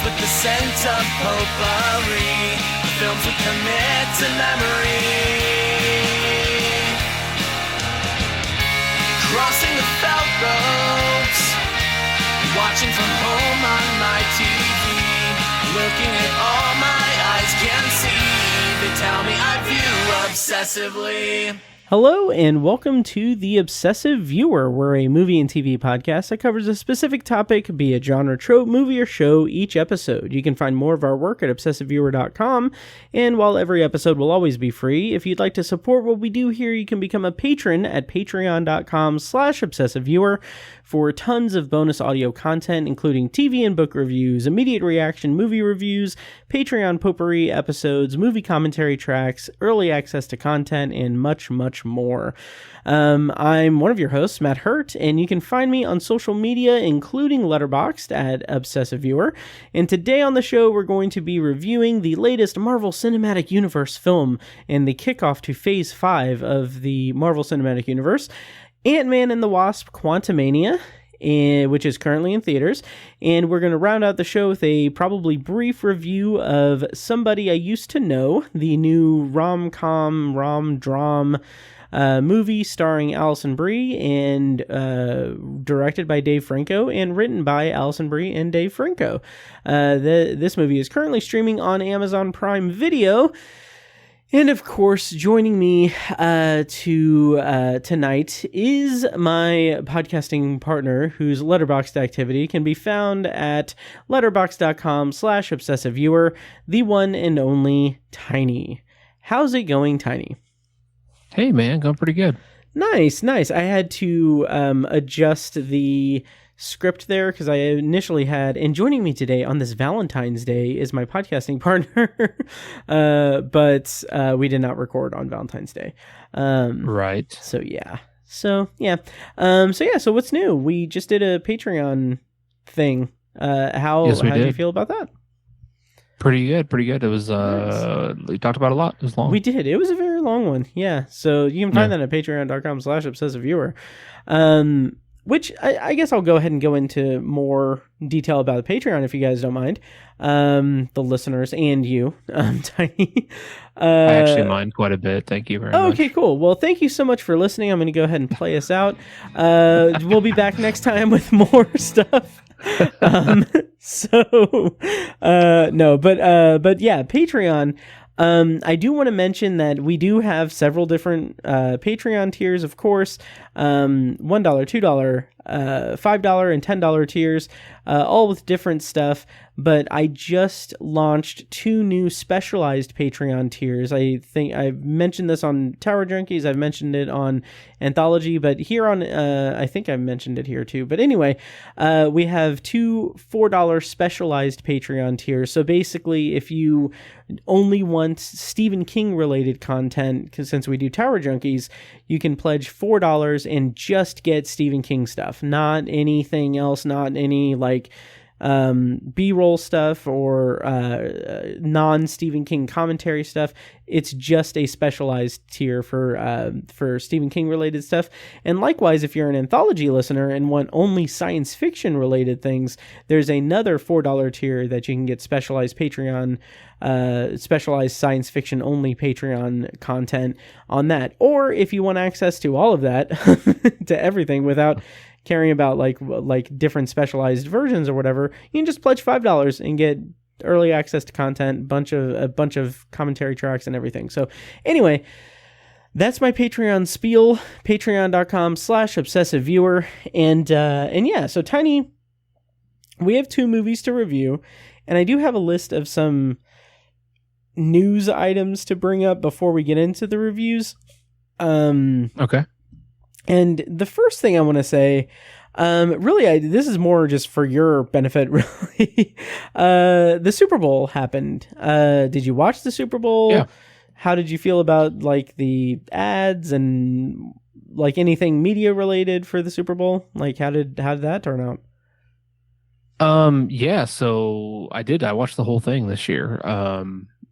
with the scent of potpourri, films we commit to memory. Crossing the felt ropes, watching from home on my TV, looking at all my eyes can see. They tell me I view obsessively. Hello and welcome to The Obsessive Viewer. We're a movie and TV podcast that covers a specific topic, be it genre, trope, movie, or show each episode. You can find more of our work at obsessiveviewer.com, and while every episode will always be free, if you'd like to support what we do here, you can become a patron at patreon.com/obsessiveviewer for tons of bonus audio content, including TV and book reviews, immediate reaction movie reviews, Patreon potpourri episodes, movie commentary tracks, early access to content, and much, much more. I'm one of your hosts, Matt Hurt, and you can find me on social media, including Letterboxd at Obsessive Viewer. And today on the show, we're going to be reviewing the latest Marvel Cinematic Universe film and the kickoff to Phase 5 of the Marvel Cinematic Universe, Ant-Man and the Wasp: Quantumania, which is currently in theaters, and we're going to round out the show with a probably brief review of Somebody I Used to Know, the new rom-dram movie starring Alison Brie and directed by Dave Franco and written by Alison Brie and Dave Franco. This movie is currently streaming on Amazon Prime Video. And of course, joining me tonight is my podcasting partner, whose Letterboxd activity can be found at letterboxd.com/obsessiveviewer, the one and only Tiny. How's it going, Tiny? Hey, man, going pretty good. Nice. I had to adjust the script there because I initially had, and joining me today on this Valentine's Day is my podcasting partner, but we did not record on Valentine's Day. Right. So yeah. So what's new? We just did a Patreon thing. How did you feel about that? Pretty good. It was, Nice. We talked about a lot. It was long. We did. It was a very long one. Yeah. So you can find that at patreon.com/obsessiveviewer. Which I guess I'll go ahead and go into more detail about the Patreon if you guys don't mind. The listeners and you, Tiny. I actually mind quite a bit. Thank you very much. Okay, cool. Well, thank you so much for listening. I'm going to go ahead and play us out. We'll be back next time with more stuff. But yeah, Patreon. I do want to mention that we do have several different Patreon tiers, of course. $1, $2, $5, and $10 tiers, all with different stuff. But I just launched 2 new specialized Patreon tiers. I think I've mentioned this on Tower Junkies. I've mentioned it on Anthology, but here on, I think I mentioned it here too. But anyway, we have 2 $4 specialized Patreon tiers. So basically, if you only want Stephen King related content, because since we do Tower Junkies, you can pledge $4 and just get Stephen King stuff, not anything else, not any B-roll stuff or non-Stephen King commentary stuff. It's just a specialized tier for Stephen King related stuff. And likewise, if you're an anthology listener and want only science fiction related things, there's another $4 tier that you can get specialized Patreon, specialized science fiction only Patreon content on that. Or if you want access to all of that, to everything without caring about like different specialized versions or whatever, you can just pledge $5 and get early access to content, a bunch of commentary tracks and everything. So anyway, that's my Patreon spiel, patreon.com/obsessiveviewer. And yeah, so Tiny, we have 2 movies to review, and I do have a list of some news items to bring up before we get into the reviews. Okay. And the first thing I want to say, this is more just for your benefit, really. The Super Bowl happened. Did you watch the Super Bowl? Yeah. How did you feel about the ads and anything media related for the Super Bowl? How did that turn out? Yeah, so I watched the whole thing this year.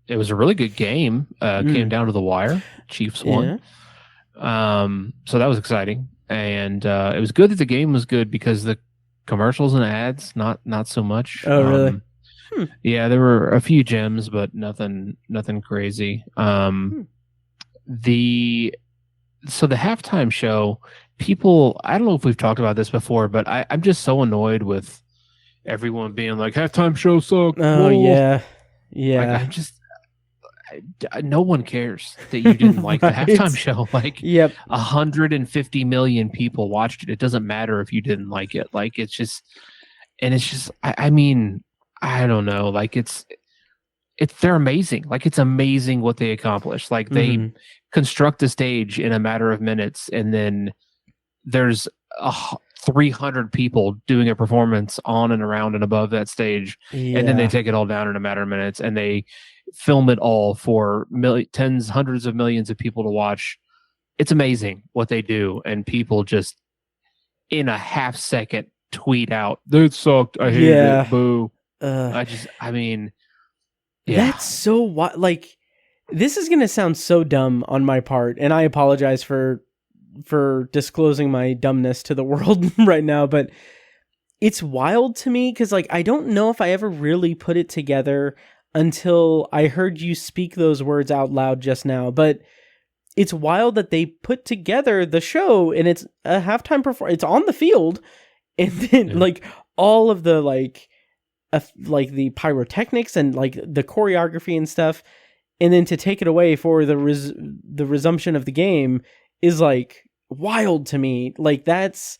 It was a really good game. Came down to the wire. Chiefs won. So that was exciting. And it was good that the game was good because the commercials and ads, not so much. Oh, really? Yeah, there were a few gems, but nothing crazy. The halftime show, people, I don't know if we've talked about this before, but I'm just so annoyed with everyone being like, halftime show sucked. Oh, Whoa. yeah. Like, Yeah. I'm just, no one cares that you didn't like the Right. halftime show. Like, Yep. 150 million people watched it. It doesn't matter if you didn't like it. Like, it's just, and it's just, I mean, I don't know. Like, they're amazing. Like, it's amazing what they accomplished. Like, they construct a stage in a matter of minutes, and then there's 300 people doing a performance on and around and above that stage, and then they take it all down in a matter of minutes, and they film it all for tens, hundreds of millions of people to watch. It's amazing what they do, and people just in a half second tweet out, "That sucked. I hated it. Boo." I mean, yeah. That's so like, this is gonna sound so dumb on my part, and I apologize for disclosing my dumbness to the world right now, but it's wild to me because, like, I don't know if I ever really put it together until I heard you speak those words out loud just now. But it's wild that they put together the show and it's a halftime performance. It's on the field, and then like all of the like the pyrotechnics and like the choreography and stuff, and then to take it away for the resumption of the game is like wild to me. Like, that's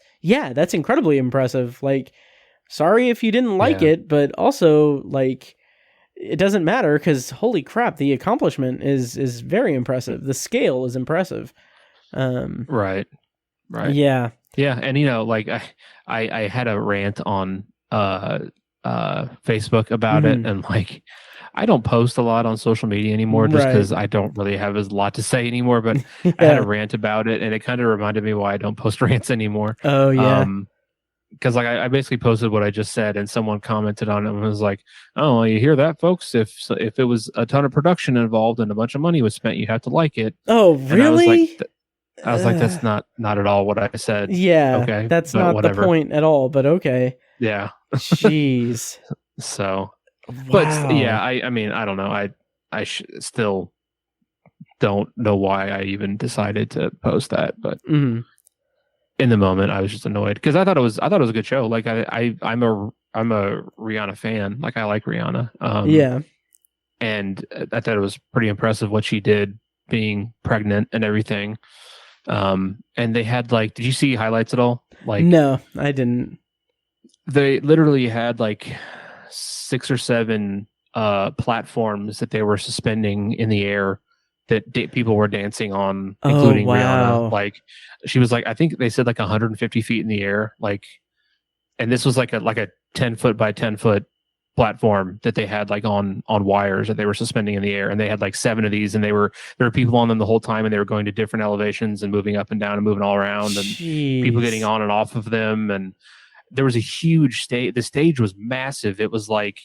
incredibly impressive. Like, sorry if you didn't like it, but also, like, it doesn't matter because holy crap, the accomplishment is very impressive. The scale is impressive. Right. Yeah. And like I had a rant on Facebook about it, and like, I don't post a lot on social media anymore just because I don't really have a lot to say anymore, but I had a rant about it, and it kind of reminded me why I don't post rants anymore. Oh, yeah. Because like I basically posted what I just said, and someone commented on it and was like, "Oh, well, you hear that, folks? If it was a ton of production involved and a bunch of money was spent, you have to like it." Oh, really? And I was like, that's not at all what I said. Yeah. Okay. That's not whatever. the point at all, but okay. Yeah. Jeez. So, wow. But yeah, I mean, I don't know. I still don't know why I even decided to post that, but in the moment I was just annoyed because I thought it was a good show. Like I'm a Rihanna fan. Like, I like Rihanna. And I thought it was pretty impressive what she did, being pregnant and everything. And they had like, did you see highlights at all? Like, no, I didn't. They literally had like 6 or 7 platforms that they were suspending in the air that people were dancing on, including Rihanna. Like, she was like, I think they said like 150 feet in the air. Like, and this was like a 10 foot by 10 foot platform that they had like on wires that they were suspending in the air, and they had like 7 of these, and there were people on them the whole time, and they were going to different elevations and moving up and down and moving all around, and people getting on and off of them. And there was a huge stage. The stage was massive. It was like,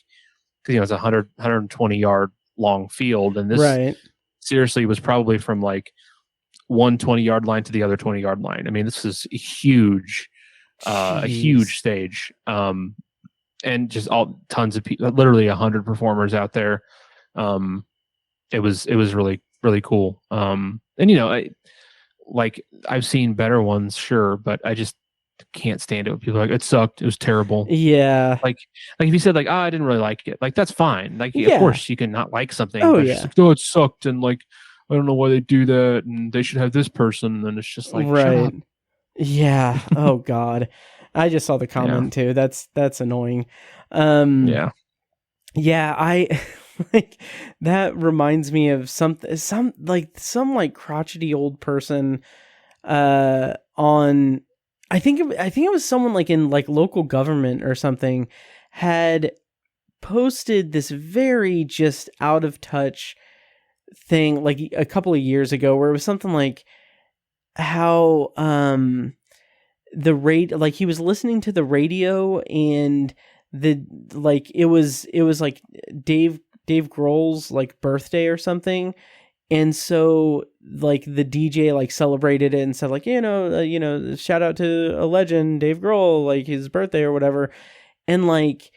because it's 120 yard long field, and this seriously was probably from like 120 yard line to the other 20 yard line. I mean, this is huge, a huge stage. And just tons of people, literally 100 performers out there. It was really, really cool. And I've seen better ones, sure, but I just can't stand it when people are like, it sucked, it was terrible. Yeah. Like if you said like, I didn't really like it, like, that's fine. Like, of course you can not like something. Oh, but yeah. Just like, oh, it sucked, and like, I don't know why they do that, and they should have this person, and it's just like, shut up. Yeah. Oh God. I just saw the comment too. That's annoying. Yeah, I like, that reminds me of some crotchety old person on, I think it was someone like in like local government or something, had posted this very just out of touch thing like a couple of years ago, where it was something like how like he was listening to the radio, and it was like Dave Grohl's like birthday or something, and so like the DJ like celebrated it and said like, shout out to a legend, Dave Grohl, like his birthday or whatever, and like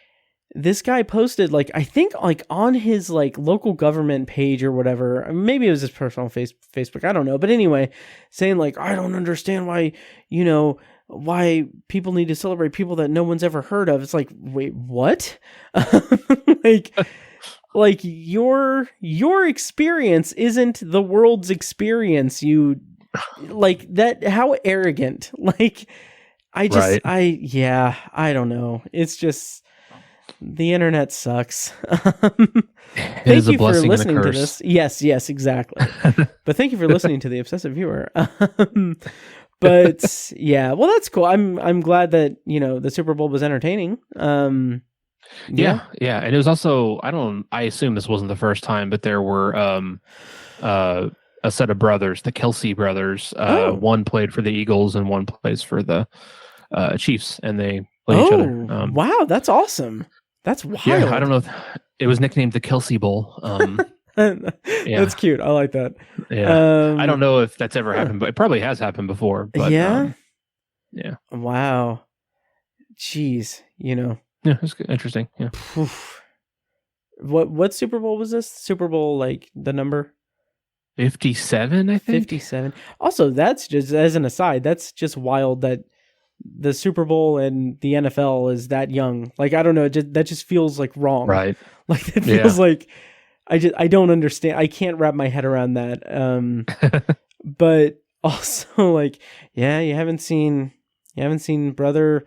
this guy posted, like, I think, like, on his, like, local government page or whatever, maybe it was his personal Facebook, I don't know, but anyway, saying, like, I don't understand why, why people need to celebrate people that no one's ever heard of. It's like, wait, what? like your experience isn't the world's experience. You, like, that, how arrogant. Like, I don't know. It's just, the internet sucks. Thank you for listening to this. Yes, exactly. But thank you for listening to the Obsessive Viewer. But yeah, well, that's cool. I'm glad that, the Super Bowl was entertaining. Yeah. And it was also, I assume this wasn't the first time, but there were a set of brothers, the Kelsey brothers. One played for the Eagles and one plays for the Chiefs, and they play each other. Wow, that's awesome. That's wild. Yeah, I don't know if it was nicknamed the Kelsey Bowl. That's cute. I like that. Yeah. I don't know if that's ever happened, but it probably has happened before. But, yeah. Yeah. Wow. Jeez. Yeah, it's interesting. Yeah. What Super Bowl was this? Super Bowl, like, the number 57, I think. 57. Also, that's just, as an aside, that's just wild that the Super Bowl and the NFL is that young. Like, I don't know, that just feels like wrong. Right. Like, it feels like I don't understand. I can't wrap my head around that. But also, like, yeah, you haven't seen brother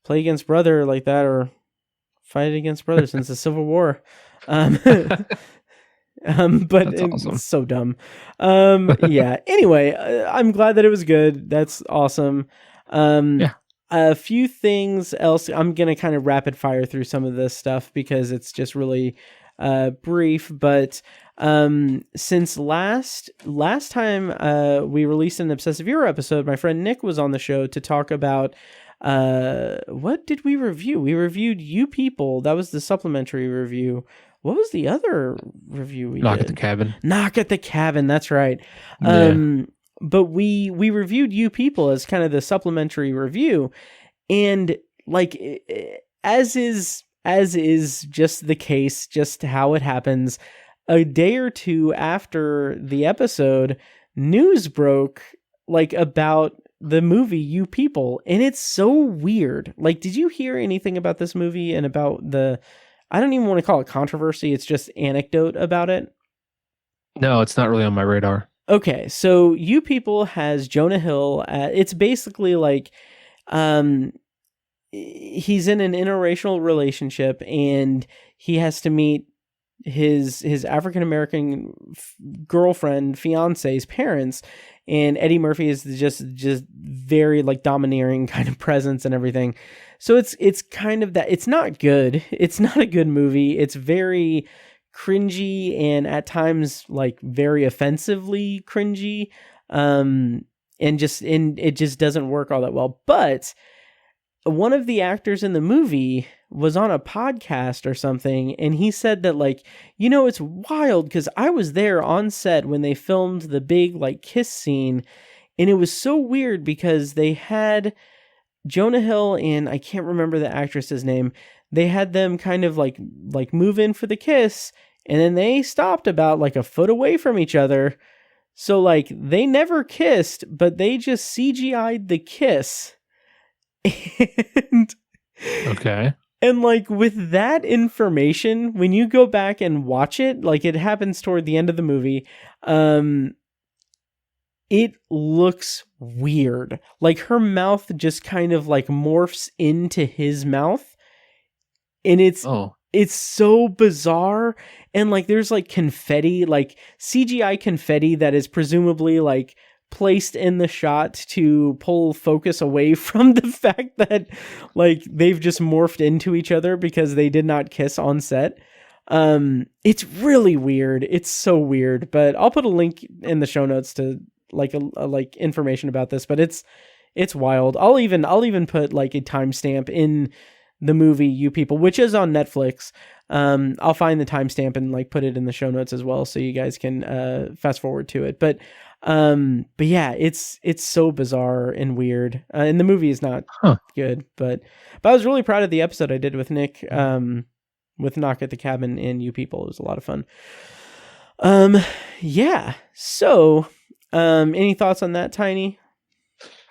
play against brother like that, or fight against brother since the Civil War. But awesome. It's so dumb. Yeah. Anyway, I'm glad that it was good. That's awesome. A few things else. I'm gonna kind of rapid fire through some of this stuff because it's just really brief. But since last time we released an Obsessive Viewer episode, my friend Nick was on the show to talk about what did we review? We reviewed You People. That was the supplementary review. What was the other review we did? Knock at the Cabin. Knock at the Cabin. That's right. But we reviewed You People as kind of the supplementary review, and like, as is just the case, just how it happens, a day or two after the episode, news broke, like, about the movie You People, and it's so weird. Like, did you hear anything about this movie and about the, I don't even want to call it controversy, it's just anecdote about it? No, it's not really on my radar. Okay, so You People has Jonah Hill. It's basically like, he's in an interracial relationship, and he has to meet his African American girlfriend, fiance's parents, and Eddie Murphy is just very, like, domineering kind of presence and everything. So it's kind of that. It's not good. It's not a good movie. It's very cringy and at times, like, very offensively cringy. And it just doesn't work all that well. But one of the actors in the movie was on a podcast or something, and he said that, like, it's wild because I was there on set when they filmed the big, like, kiss scene, and it was so weird because they had Jonah Hill and I can't remember the actress's name. They had them kind of like move in for the kiss, and then they stopped about, like, a foot away from each other. So, like, they never kissed, but they just CGI'd the kiss. And okay. And, like, with that information, when you go back and watch it, like, it happens toward the end of the movie, it looks weird. Like, her mouth just kind of, like, morphs into his mouth, and it's so bizarre. And, like, there's, like, confetti, like CGI confetti that is presumably, like, placed in the shot to pull focus away from the fact that, like, they've just morphed into each other because they did not kiss on set. It's really weird. It's so weird, but I'll put a link in the show notes to, like, like, information about this, but it's wild. I'll even put, like, a timestamp in the movie You People, which is on Netflix. I'll find the timestamp and, like, put it in the show notes as well, so you guys can fast forward to it. But yeah, it's so bizarre and weird, and the movie is not good. But I was really proud of the episode I did with Nick. Knock at the Cabin and you people. It was a lot of fun. Yeah. So, any thoughts on that, Tiny?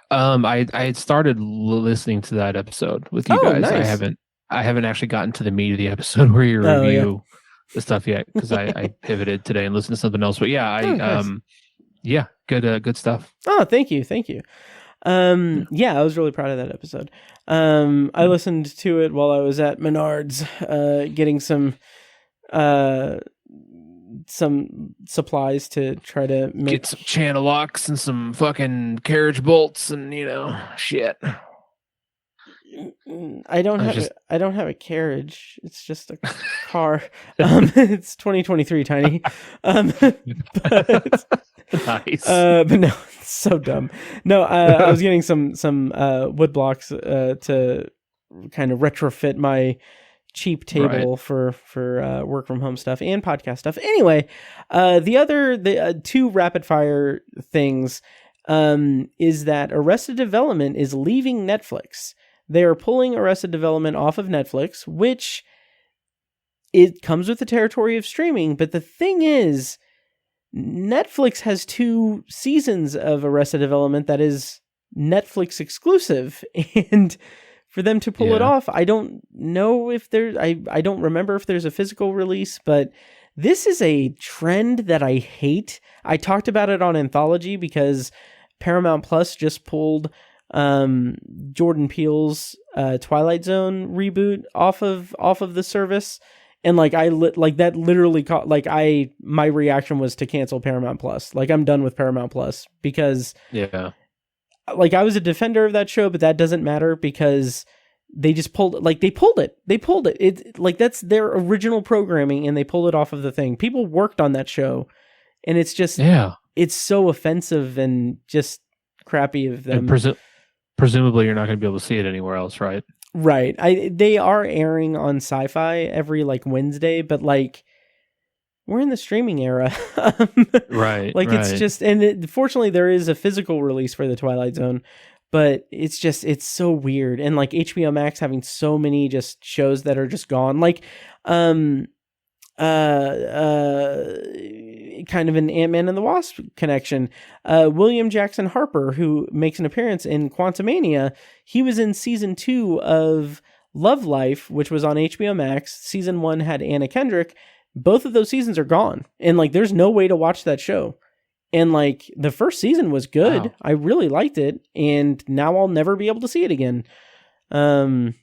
I had started listening to that episode with you guys. Nice. I haven't actually gotten to the meat of the episode where you review the stuff yet, because I pivoted today and listened to something else. But yeah, nice. Good stuff. Oh, thank you. Yeah, I was really proud of that episode. I listened to it while I was at Menards, getting some supplies to try to get some channel locks and some fucking carriage bolts and shit. I don't have a carriage. It's just a car. It's 2023, Tiny. But, nice. But no, it's so dumb. No, I was getting some wood blocks to kind of retrofit my cheap table for work from home stuff and podcast stuff. Anyway, the two rapid fire things is that Arrested Development is leaving Netflix. They are pulling Arrested Development off of Netflix, which it comes with the territory of streaming. But the thing is, Netflix has 2 seasons of Arrested Development that is Netflix exclusive. And for them to pull it off, I don't know if I don't remember if there's a physical release, but this is a trend that I hate. I talked about it on Anthology because Paramount Plus just pulled Jordan Peele's Twilight Zone reboot off of the service, and that literally my reaction was to cancel Paramount Plus. Like, I'm done with Paramount Plus because I was a defender of that show, but that doesn't matter because they just pulled it. It's like that's their original programming and they pulled it off of the thing. People worked on that show, and it's just it's so offensive and just crappy of them. And presumably you're not going to be able to see it anywhere else, right? Right. They are airing on Sci-Fi every Wednesday, but we're in the streaming era. Right. It's just, and fortunately there is a physical release for the Twilight Zone, but it's so weird. And HBO Max having so many just shows that are just gone. Kind of an Ant-Man and the Wasp connection. William Jackson Harper, who makes an appearance in Quantumania, he was in season 2 of Love Life, which was on HBO Max. Season 1 had Anna Kendrick. Both of those seasons are gone, and there's no way to watch that show. And the first season was good. Wow. I really liked it, and now I'll never be able to see it again. Well,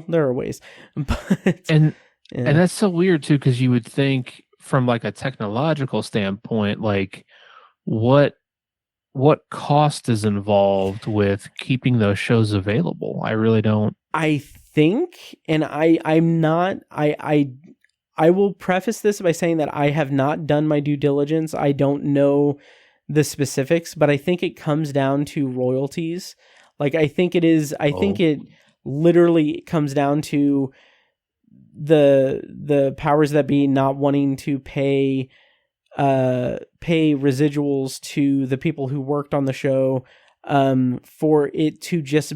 there are ways, but and that's so weird too, because you would think from a technological standpoint, what cost is involved with keeping those shows available? I really don't. I think, and I'm not. I will preface this by saying that I have not done my due diligence. I don't know the specifics, but I think it comes down to royalties. I think it is. I think it literally comes down to the powers that be not wanting to pay residuals to the people who worked on the show, for it to just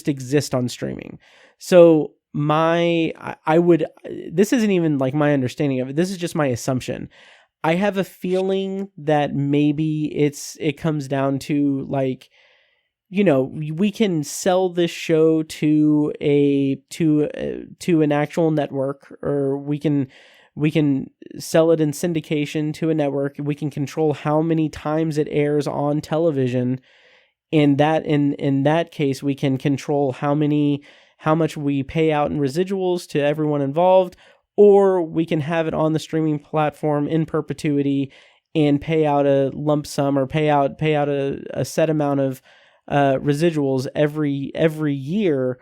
exist on streaming. So this isn't even my understanding of it. This is just my assumption. I have a feeling that maybe it comes down to we can sell this show to an actual network, or we can sell it in syndication to a network. We can control how many times it airs on television, and that in that case we can control how much we pay out in residuals to everyone involved, or we can have it on the streaming platform in perpetuity and pay out a lump sum or pay out a set amount of residuals every year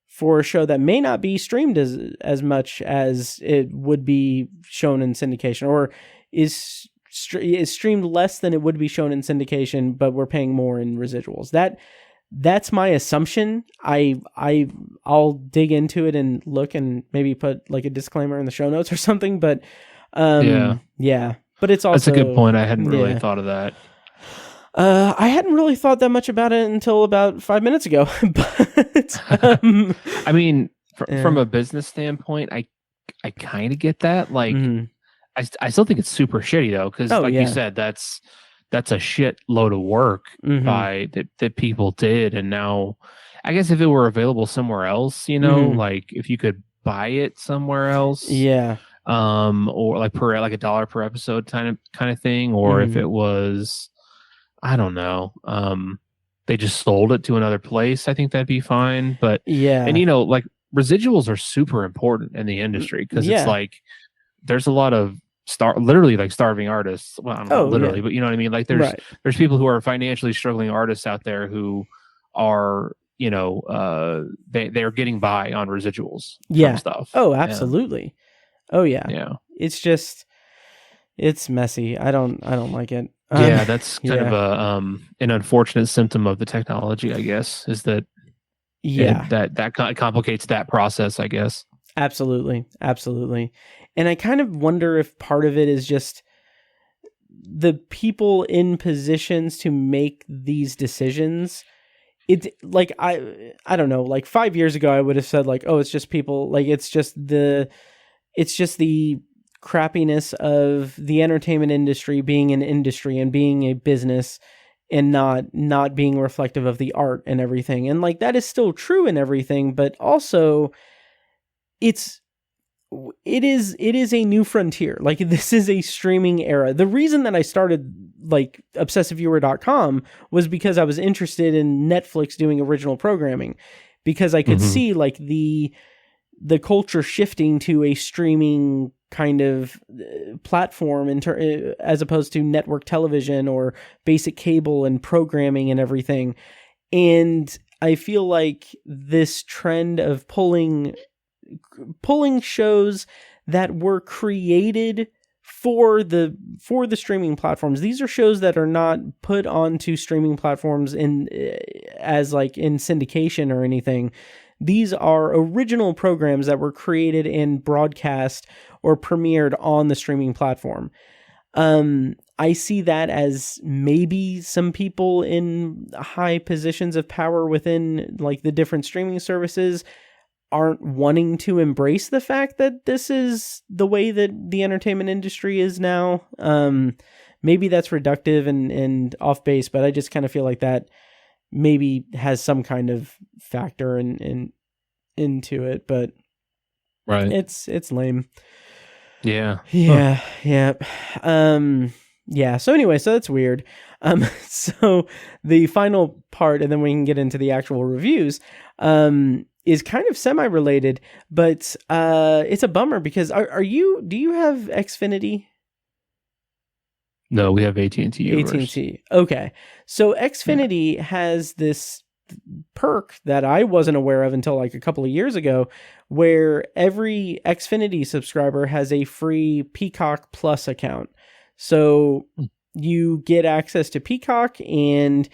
for a show that may not be streamed as much as it would be shown in syndication, or is streamed less than it would be shown in syndication, but we're paying more in residuals. That's my assumption. I'll dig into it and look and maybe put a disclaimer in the show notes or something, but yeah. But it's also, that's a good point. I hadn't really thought of that. I hadn't really thought that much about it until about 5 minutes ago. But I mean, from a business standpoint, I kind of get that. Like, I still think it's super shitty though, because you said, that's a shit load of work by that people did, and now I guess if it were available somewhere else, like if you could buy it somewhere else, or like $1 per episode kind of thing, or if it was, I don't know, they just sold it to another place, I think that'd be fine. But and like residuals are super important in the industry, because it's like there's a lot of literally like starving artists. Well, I don't know literally, but you know what I mean? Like there's people who are financially struggling artists out there who are, they're getting by on residuals from stuff. Oh, absolutely. Oh yeah. Yeah. It's just, it's messy. I don't like it. That's kind of an unfortunate symptom of the technology, I guess, is that that complicates that process, I guess. Absolutely. And I kind of wonder if part of it is just the people in positions to make these decisions. It's like, I don't know, like 5 years ago, I would have said like, oh, it's just people, like, it's just the crappiness of the entertainment industry being an industry and being a business and not being reflective of the art and everything. And like, that is still true and everything, but also it is a new frontier. Like, this is a streaming era. The reason that I started like obsessiveviewer.com was because I was interested in Netflix doing original programming, because I could see like the culture shifting to a streaming kind of platform as opposed to network television or basic cable and programming and everything. And I feel like this trend of pulling shows that were created for the streaming platforms. These are shows that are not put onto streaming platforms as like in syndication or anything. These are original programs that were created and broadcast or premiered on the streaming platform. I see that as maybe some people in high positions of power within like the different streaming services aren't wanting to embrace the fact that this is the way that the entertainment industry is now. Maybe that's reductive and off base, but I just kind of feel like that maybe has some kind of factor into it, but it's lame. Yeah. So anyway, so that's weird. So the final part, and then we can get into the actual reviews, is kind of semi-related, but it's a bummer because do you have Xfinity? No, we have AT&T. AT&T. Okay. So Xfinity has this perk that I wasn't aware of until like a couple of years ago, where every Xfinity subscriber has a free Peacock Plus account. So you get access to Peacock, and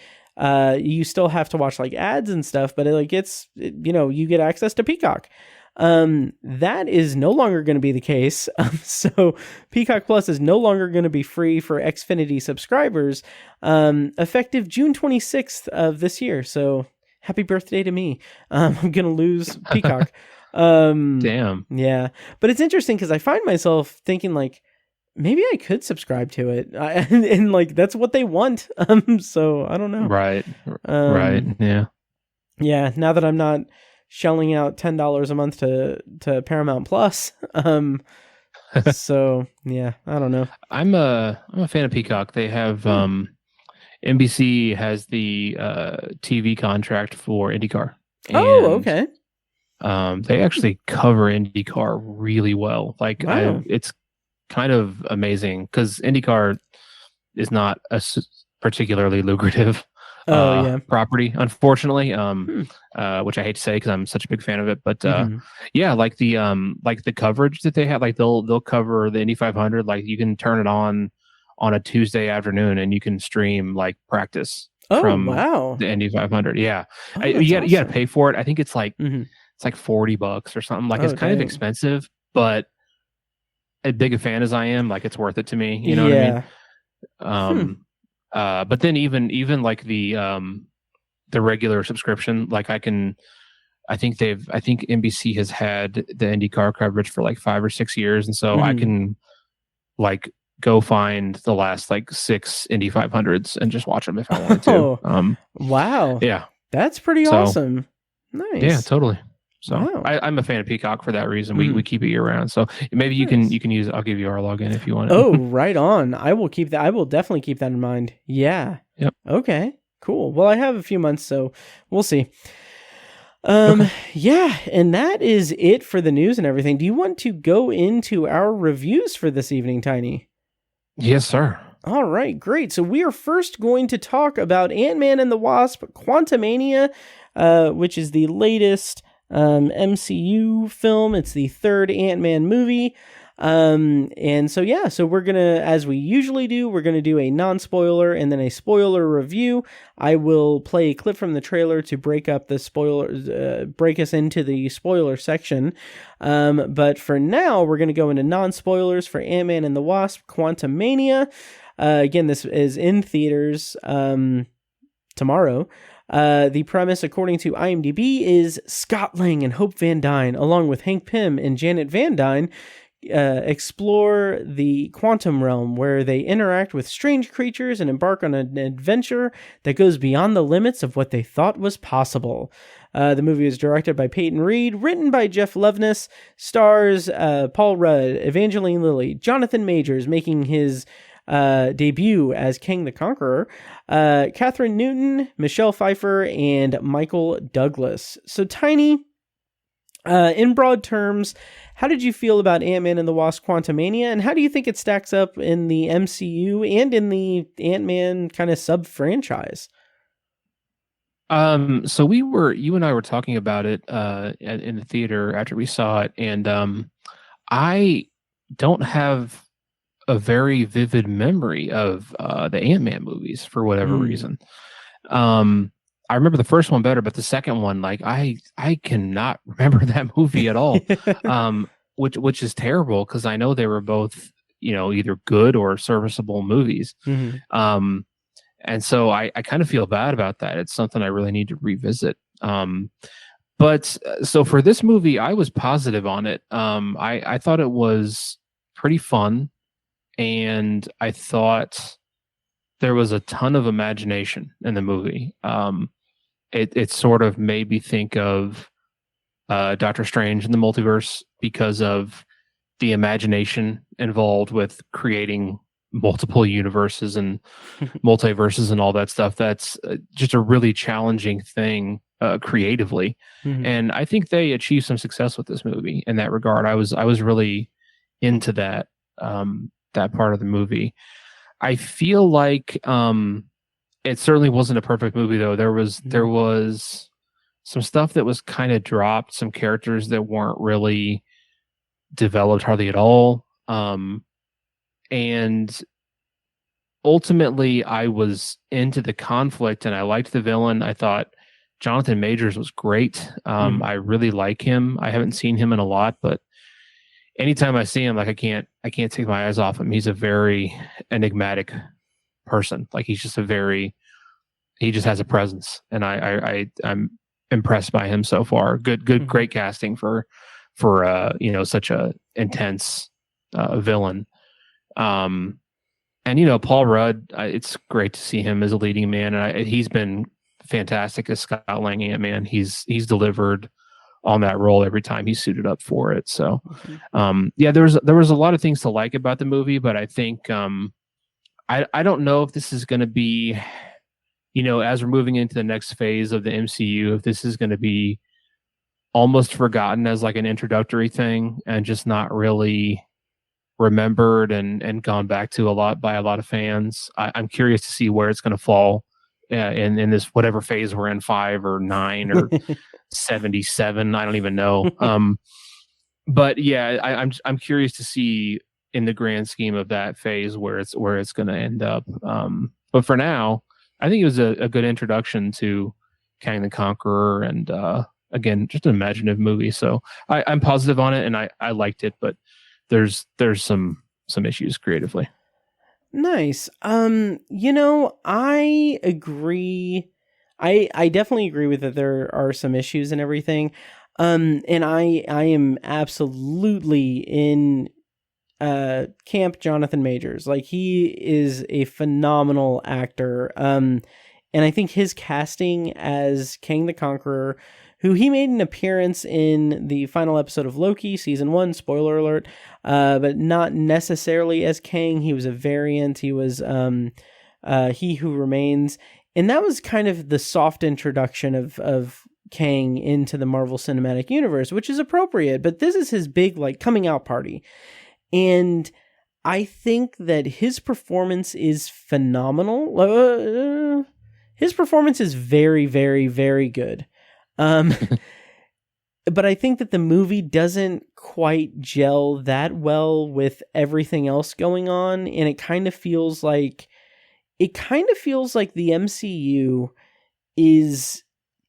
you still have to watch like ads and stuff, but you get access to Peacock. That is no longer going to be the case. So Peacock Plus is no longer going to be free for Xfinity subscribers, effective June 26th of this year. So happy birthday to me. I'm going to lose Peacock. Damn. Yeah. But it's interesting because I find myself thinking like, maybe I could subscribe to it. And like, that's what they want. So I don't know. Right. Right. Yeah. Yeah. Now that I'm not shelling out $10 a month to Paramount Plus. So yeah, I don't know. I'm a fan of Peacock. They have NBC has the TV contract for IndyCar. Okay. They actually cover IndyCar really well. Like, wow. It's kind of amazing because IndyCar is not a particularly lucrative property, unfortunately. Which I hate to say because I'm such a big fan of it, but like the coverage that they have, like they'll cover the Indy 500. Like, you can turn it on a Tuesday afternoon and you can stream like practice from the Indy 500. Yeah, you got to pay for it. I think it's like it's like $40 or something. Like, it's kind of expensive, but as big a fan as I am, like, it's worth it to me. You know what I mean? But then even like the regular subscription, like I can I think NBC has had the IndyCar coverage for like 5 or 6 years, and so I can like go find the last like 6 Indy 500s and just watch them if I wanted to. Wow. Yeah, that's pretty awesome. Nice. Yeah, totally. So wow. I'm a fan of Peacock for that reason. We keep it year round. So maybe you can use. I'll give you our login if you want it. Oh, right on. I will keep that. I will definitely keep that in mind. Yeah. Yep. Okay. Cool. Well, I have a few months, so we'll see. Yeah, and that is it for the news and everything. Do you want to go into our reviews for this evening, Tiny? Yes, sir. All right, great. So we are first going to talk about Ant-Man and the Wasp: Quantumania, which is the latest MCU film. It's the third Ant-Man movie. And so, yeah, so we're going to, as we usually do, we're going to do a non-spoiler and then a spoiler review. I will play a clip from the trailer to break up the spoilers, break us into the spoiler section. But for now, we're going to go into non-spoilers for Ant-Man and the Wasp: Quantumania. Again, this is in theaters, tomorrow. The premise, according to IMDb, is Scott Lang and Hope Van Dyne, along with Hank Pym and Janet Van Dyne, explore the quantum realm, where they interact with strange creatures and embark on an adventure that goes beyond the limits of what they thought was possible. The movie was directed by Peyton Reed, written by Jeff Loveness, stars Paul Rudd, Evangeline Lilly, Jonathan Majors making his debut as King the Conqueror, Catherine Newton, Michelle Pfeiffer, and Michael Douglas. So, Tiny, in broad terms, how did you feel about Ant-Man and the Wasp: Quantumania, and how do you think it stacks up in the MCU and in the Ant-Man kind of sub-franchise? So you and I were talking about it in the theater after we saw it, and I don't have a very vivid memory of the Ant-Man movies for whatever reason. I remember the first one better, but the second one, like I cannot remember that movie at all. Which is terrible, because I know they were both, either good or serviceable movies. And so I kind of feel bad about that. It's something I really need to revisit. But so for this movie, I was positive on it. I thought it was pretty fun, and I thought there was a ton of imagination in the movie. It sort of made me think of Doctor Strange in the Multiverse, because of the imagination involved with creating multiple universes and multiverses and all that stuff. That's just a really challenging thing creatively. And I think they achieved some success with this movie in that regard. I was really into that part of the movie. I feel like it certainly wasn't a perfect movie, though. There was some stuff that was kind of dropped, some characters that weren't really developed hardly at all. And ultimately, I was into the conflict, and I liked the villain. I thought Jonathan Majors was great. I really like him. I haven't seen him in a lot, but anytime I see him, like I can't take my eyes off him. He's a very enigmatic person. Like he just has a presence, and I'm impressed by him so far. Great casting for such a intense villain. And Paul Rudd, it's great to see him as a leading man, and he's been fantastic as Scott Lang Ant-Man. He's delivered on that role every time he's suited up for it. So, there was a lot of things to like about the movie, but I think I don't know if this is going to be, as we're moving into the next phase of the MCU, if this is going to be almost forgotten as like an introductory thing and just not really remembered and gone back to by a lot of fans. I'm curious to see where it's going to fall in this whatever phase we're in, 5 or 9 or 77. I don't even know. But yeah, I'm curious to see in the grand scheme of that phase where it's going to end up. But for now, I think it was a good introduction to Kang the Conqueror, and again, just an imaginative movie. So I'm positive on it, and I liked it, but there's some issues creatively. Nice. I agree. I definitely agree with that. There are some issues and everything. And I am absolutely in camp Jonathan Majors. Like, he is a phenomenal actor. And I think his casting as Kang the Conqueror, who he made an appearance in the final episode of Loki, season 1, spoiler alert, but not necessarily as Kang. He was a variant. He was He Who Remains. And that was kind of the soft introduction of Kang into the Marvel Cinematic Universe, which is appropriate, but this is his big, like, coming out party. And I think that his performance is phenomenal. His performance is very, very, very good. But I think that the movie doesn't quite gel that well with everything else going on, and it kind of feels like the MCU is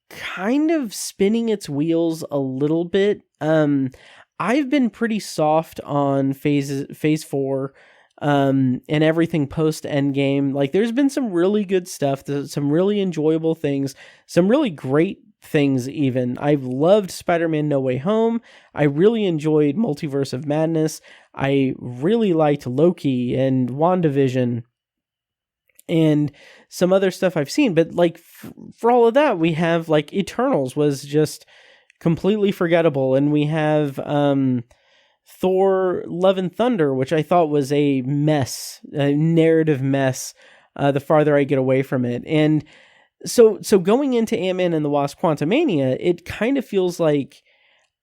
kind of spinning its wheels a little bit. I've been pretty soft on phase 4 and everything post Endgame. Like, there's been some really good stuff, some really enjoyable things, some really great things even. I've loved Spider-Man No Way Home. I really enjoyed Multiverse of Madness. I really liked Loki and WandaVision and some other stuff I've seen. But, like, for all of that, we have, like, Eternals was just completely forgettable, and we have Thor Love and Thunder, which I thought was a mess, a narrative mess, the farther I get away from it. And so going into Ant-Man and the Wasp Quantumania, it kind of feels like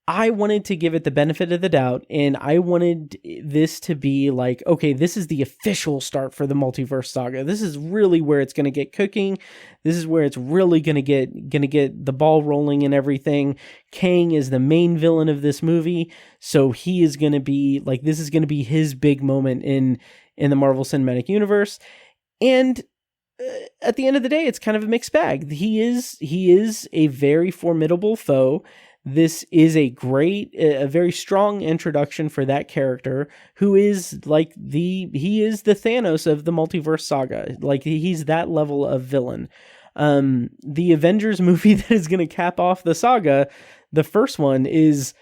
I wanted to give it the benefit of the doubt, and I wanted this to be like, okay, this is the official start for the multiverse saga. This is really where it's going to get cooking. This is where it's really going to get the ball rolling and everything. Kang is the main villain of this movie, so he is going to be like, this is going to be his big moment in the Marvel Cinematic Universe. And at the end of the day, it's kind of a mixed bag. He is a very formidable foe. This is a very strong introduction for that character, who is like he is the Thanos of the multiverse saga. Like, he's that level of villain. The Avengers movie that is going to cap off the saga, the first one, is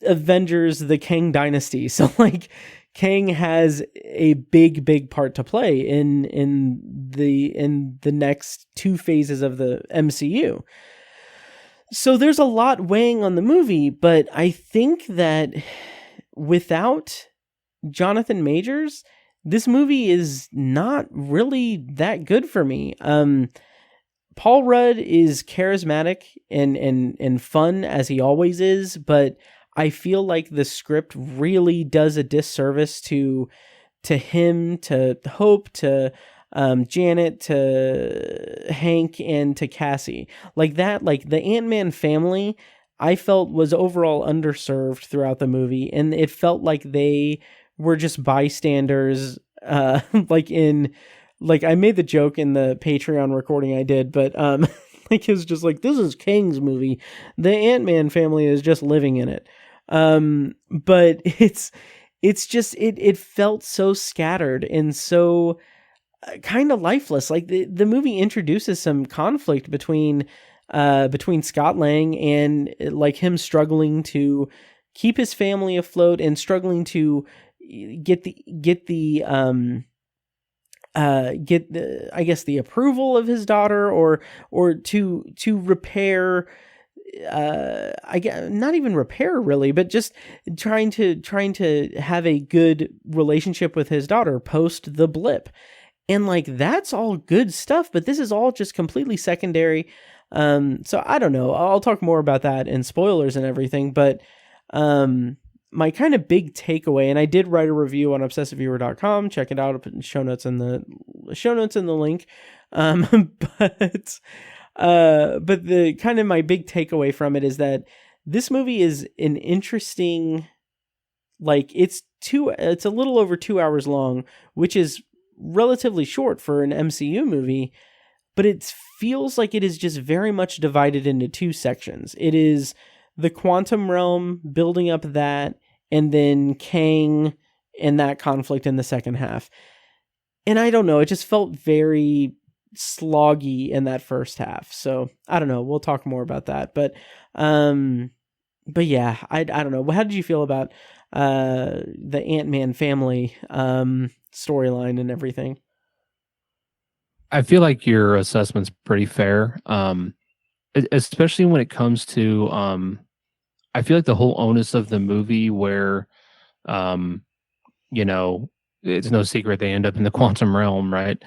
Avengers: The Kang Dynasty. So, like, Kang has a big part to play in the next 2 phases of the MCU. So there's a lot weighing on the movie, but I think that without Jonathan Majors, this movie is not really that good for me. Paul Rudd is charismatic and fun, as he always is, but I feel like the script really does a disservice to him, to Hope, to Janet, to Hank, and to Cassie. Like that, like the Ant-Man family, I felt was overall underserved throughout the movie, and it felt like they were just bystanders. Like I made the joke in the Patreon recording I did, but like, it was just like, this is Kang's movie. The Ant-Man family is just living in it. But it's just, it felt so scattered and so kind of lifeless. Like, the movie introduces some conflict between Scott Lang and, like, him struggling to keep his family afloat and struggling to get the I guess the approval of his daughter, or to repair, I guess not even repair really, but just trying to have a good relationship with his daughter post the blip. And, like, that's all good stuff, but this is all just completely secondary. So I don't know. I'll talk more about that in spoilers and everything, but my kind of big takeaway, and I did write a review on obsessiveviewer.com. Check it out. I'll put in show notes in the link. But the kind of my big takeaway from it is that this movie is an interesting, like, it's a little over 2 hours long, which is relatively short for an MCU movie, but it feels like it is just very much divided into 2 sections. It is the quantum realm, building up that, and then Kang and that conflict in the second half. And I don't know, it just felt very sloggy in that first half. So I don't know. We'll talk more about that. But yeah, I don't know. How did you feel about the Ant-Man family storyline and everything? I feel like your assessment's pretty fair. Especially when it comes to I feel like the whole onus of the movie where you know, it's no secret they end up in the quantum realm, right?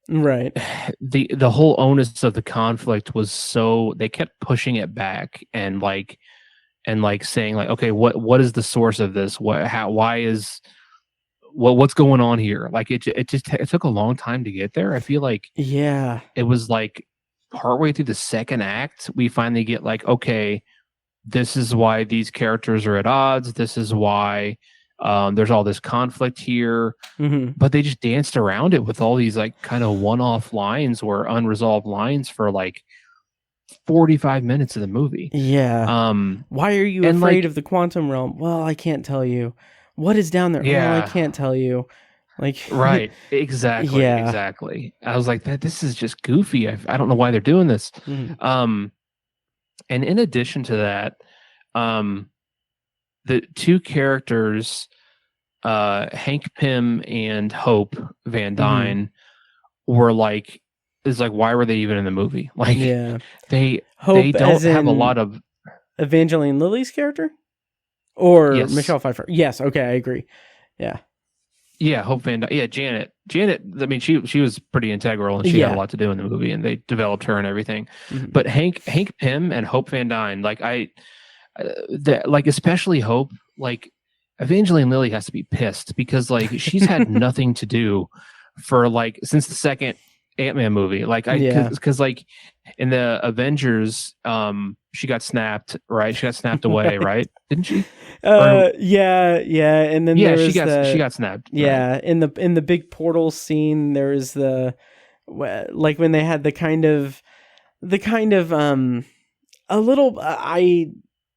Right. The whole onus of the conflict was so they kept pushing it back and saying like, okay, what is the source of this? What's going on here? Like it took a long time to get there. I feel like it was like partway through the second act we finally get like, okay, this is why these characters are at odds. This is why there's all this conflict here. Mm-hmm. But they just danced around it with all these like kind of one-off lines or unresolved lines for like 45 minutes of the movie. Yeah. Why are you afraid of the quantum realm? Well, I can't tell you. What is down there? Yeah. Well, I can't tell you. Like right. Exactly. Yeah. Exactly. I was like, this is just goofy. I don't know why they're doing this. Mm-hmm. And in addition to that, the two characters, Hank Pym and Hope Van Dyne, were like, why were they even in the movie? Like, they don't have a lot of Evangeline Lilly's character, or yes. Michelle Pfeiffer. Yes, okay, I agree. Yeah, Hope Van Dyne. Yeah, Janet. I mean, she was pretty integral, and she had a lot to do in the movie, and they developed her and everything. Mm-hmm. But Hank Pym and Hope Van Dyne, like especially Hope, like Evangeline Lilly has to be pissed because like she's had nothing to do for like since the second Ant-Man movie. Like because like in the Avengers, she got snapped, right? She got snapped away, right? Didn't she? Yeah. And then she got snapped. Yeah, right. in the big portal scene, there was like when they had the kind of a little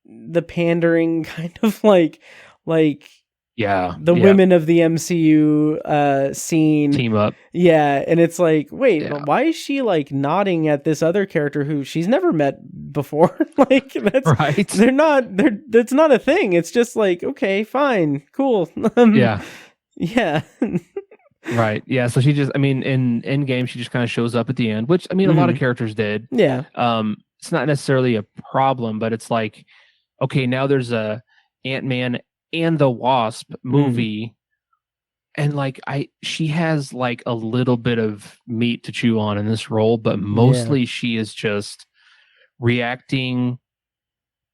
the pandering kind of like the women of the MCU scene team up. Yeah, and it's like, wait, why is she like nodding at this other character who she's never met before? Like that's right. That's not a thing. It's just like, okay, fine, cool. Yeah. Right. Yeah. So she just, I mean, in Endgame, she just kind of shows up at the end, which I mean, a lot of characters did. Yeah. It's not necessarily a problem, but it's like, okay, now there's a Ant-Man and the Wasp movie, and like she has like a little bit of meat to chew on in this role, but mostly she is just reacting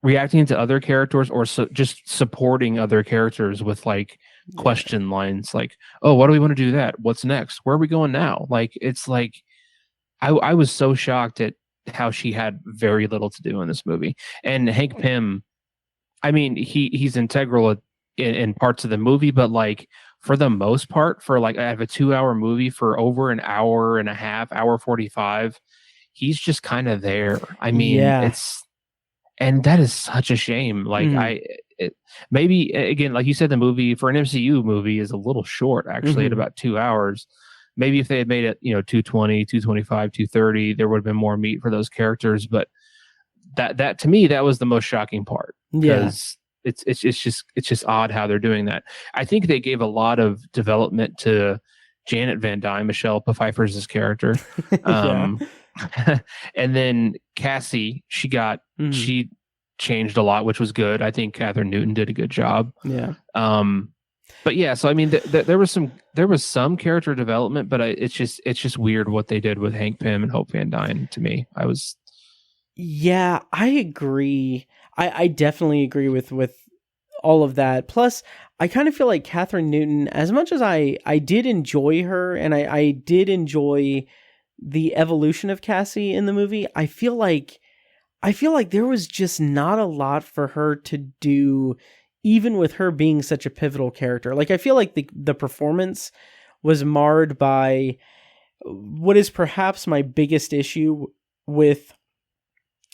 to other characters or just supporting other characters with like question lines like, oh, why do we want to do that? What's next? Where are we going now? Like it's like I was so shocked at how she had very little to do in this movie. And Hank Pym, I mean, he's integral in parts of the movie, but like for the most part, for like I have a 2-hour movie for over an hour and a half, hour 45, he's just kind of there. I mean, and that is such a shame. Like maybe again, like you said, the movie for an MCU movie is a little short actually at about 2 hours. Maybe if they had made it, 220, 225, 230, there would have been more meat for those characters. But that to me, that was the most shocking part. Because it's just odd how they're doing that. I think they gave a lot of development to Janet Van Dyne, Michelle Pfeiffer's character. And then Cassie, she changed a lot, which was good. I think Catherine Newton did a good job. Yeah. But yeah, so I mean, there was some character development, but it's just weird what they did with Hank Pym and Hope Van Dyne. To me, Yeah, I agree. I definitely agree with all of that. Plus, I kind of feel like Catherine Newton, as much as I did enjoy her and I did enjoy the evolution of Cassie in the movie, I feel like there was just not a lot for her to do, even with her being such a pivotal character. Like, I feel like the performance was marred by what is perhaps my biggest issue with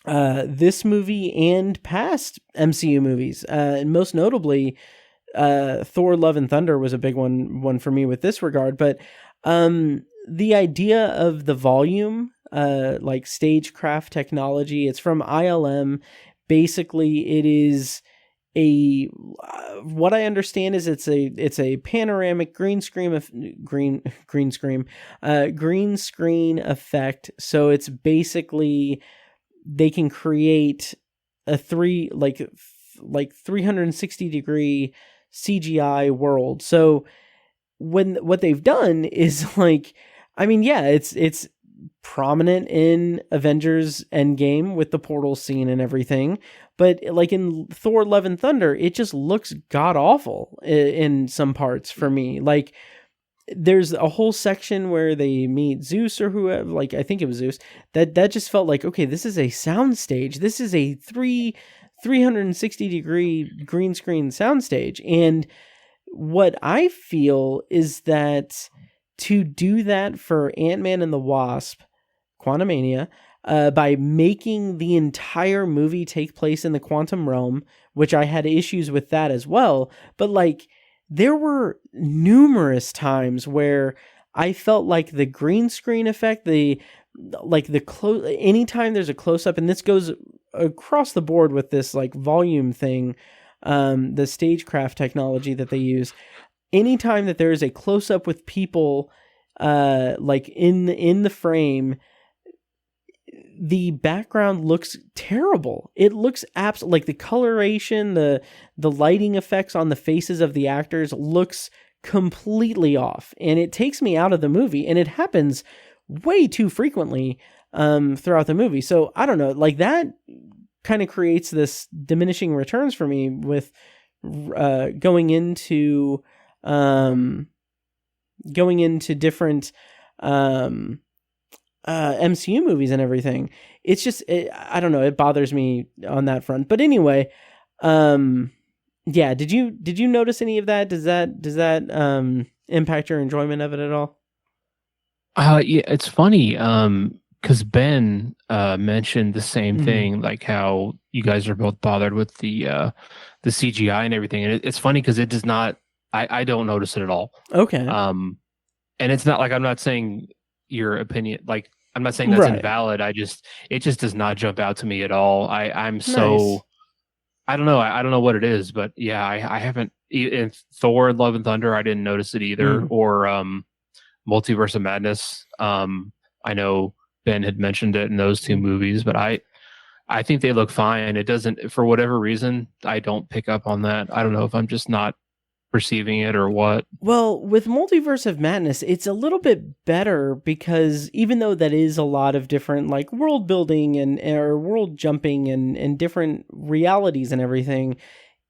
this movie and past MCU movies. And most notably, Thor: Love and Thunder was a big one for me with this regard. But the idea of the volume, like stagecraft technology. It's from ILM. Basically, it is what I understand is it's a panoramic green screen effect. So it's basically they can create a 360 degree CGI world. So what they've done is like, I mean, yeah, it's prominent in Avengers Endgame with the portal scene and everything, but like in Thor Love and Thunder, it just looks god awful in some parts for me. Like there's a whole section where they meet Zeus or whoever, like I think it was Zeus, that just felt like, okay, this is a soundstage. This is a 360 degree green screen soundstage. And what I feel is that to do that for Ant-Man and the Wasp, Quantumania, by making the entire movie take place in the quantum realm, which I had issues with that as well, but like there were numerous times where I felt like the green screen effect, anytime there's a close up, and this goes across the board with this like volume thing, the stagecraft technology that they use. Anytime that there is a close up with people, like in the frame, the background looks terrible. It looks like the coloration, the lighting effects on the faces of the actors looks completely off, and it takes me out of the movie, and it happens way too frequently throughout the movie. So I don't know, like that kind of creates this diminishing returns for me with going into different MCU movies and everything. It's just I don't know, it bothers me on that front. But anyway, yeah, did you notice any of that? Does that impact your enjoyment of it at all? Yeah, it's funny because Ben mentioned the same thing, like how you guys are both bothered with the CGI and everything, and it's funny because it does not. I don't notice it at all. Okay. And it's not like I'm not saying your opinion, like I'm not saying that's invalid. It just does not jump out to me at all. I'm so Nice. I don't know. I don't know what it is, but yeah, I haven't in Thor: Love and Thunder. I didn't notice it either, or Multiverse of Madness. I know Ben had mentioned it in those two movies, but I think they look fine. It doesn't, for whatever reason, I don't pick up on that. I don't know if I'm just not perceiving it or what. Well, with Multiverse of Madness, it's a little bit better because even though that is a lot of different like world building or world jumping and different realities and everything,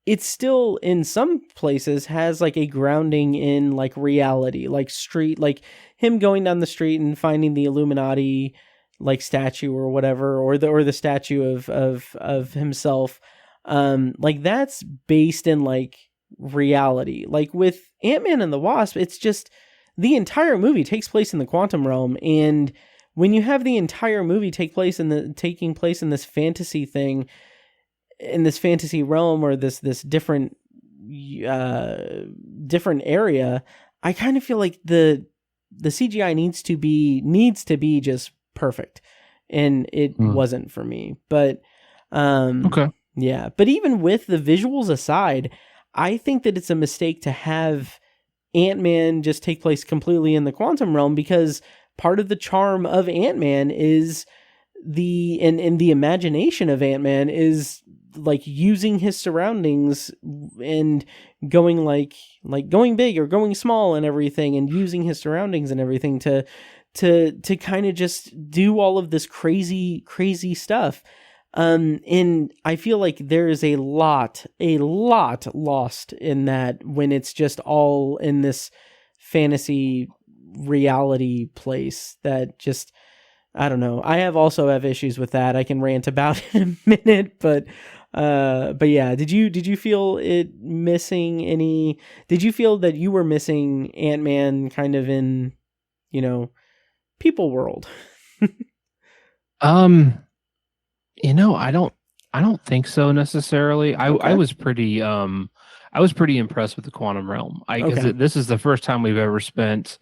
it still in some places has like a grounding in like reality, like street, like him going down the street and finding the Illuminati like statue or whatever, or the statue of himself. Like that's based in like reality. Like with Ant-Man and the Wasp, it's just the entire movie takes place in the quantum realm, and when you have the entire movie taking place in this fantasy thing, in this fantasy realm, or this different area, I kind of feel like the CGI needs to be just perfect, and it wasn't for me. But okay, yeah. But even with the visuals aside, I think that it's a mistake to have Ant-Man just take place completely in the quantum realm, because part of the charm of Ant-Man is the imagination of Ant-Man is like using his surroundings and going like going big or going small and everything, and using his surroundings and everything to kind of just do all of this crazy stuff. And I feel like there is a lot lost in that when it's just all in this fantasy reality place that just, I don't know. I also have issues with that. I can rant about it in a minute, but yeah, did you feel it missing any, did you feel that you were missing Ant-Man kind of in, people world? I don't think so necessarily. Okay. I was pretty impressed with the quantum realm. Because this is the first time we've ever spent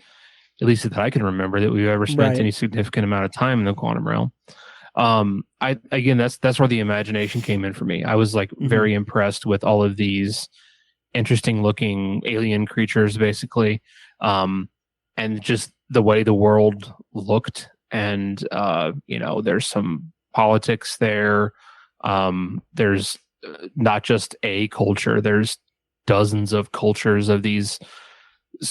at least that I can remember, that we've ever spent any significant amount of time in the quantum realm. That's where the imagination came in for me. I was like very impressed with all of these interesting looking alien creatures, basically, and just the way the world looked. And there's some politics there. There's not just a culture. There's dozens of cultures of these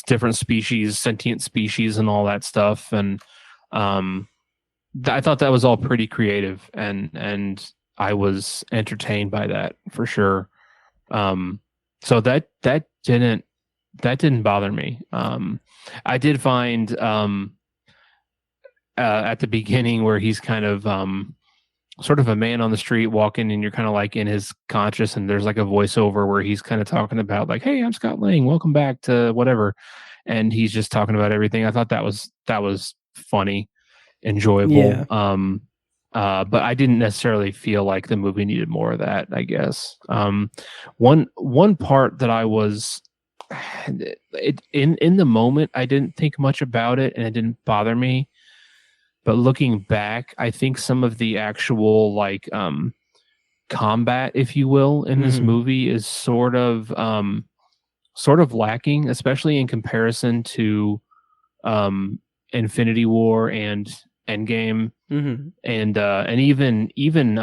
different species, sentient species, and all that stuff. And I thought that was all pretty creative, and I was entertained by that for sure. So that didn't bother me. I did find at the beginning where he's kind of sort of a man on the street walking, and you're kind of like in his conscious, and there's like a voiceover where he's kind of talking about like, "Hey, I'm Scott Lang, welcome back to whatever," and he's just talking about everything. I thought that was funny, enjoyable. Yeah. But I didn't necessarily feel like the movie needed more of that, I guess. One part that I was in the moment, I didn't think much about it, and it didn't bother me. But looking back, I think some of the actual like combat, if you will, in this movie is sort of lacking, especially in comparison to Infinity War and Endgame, and even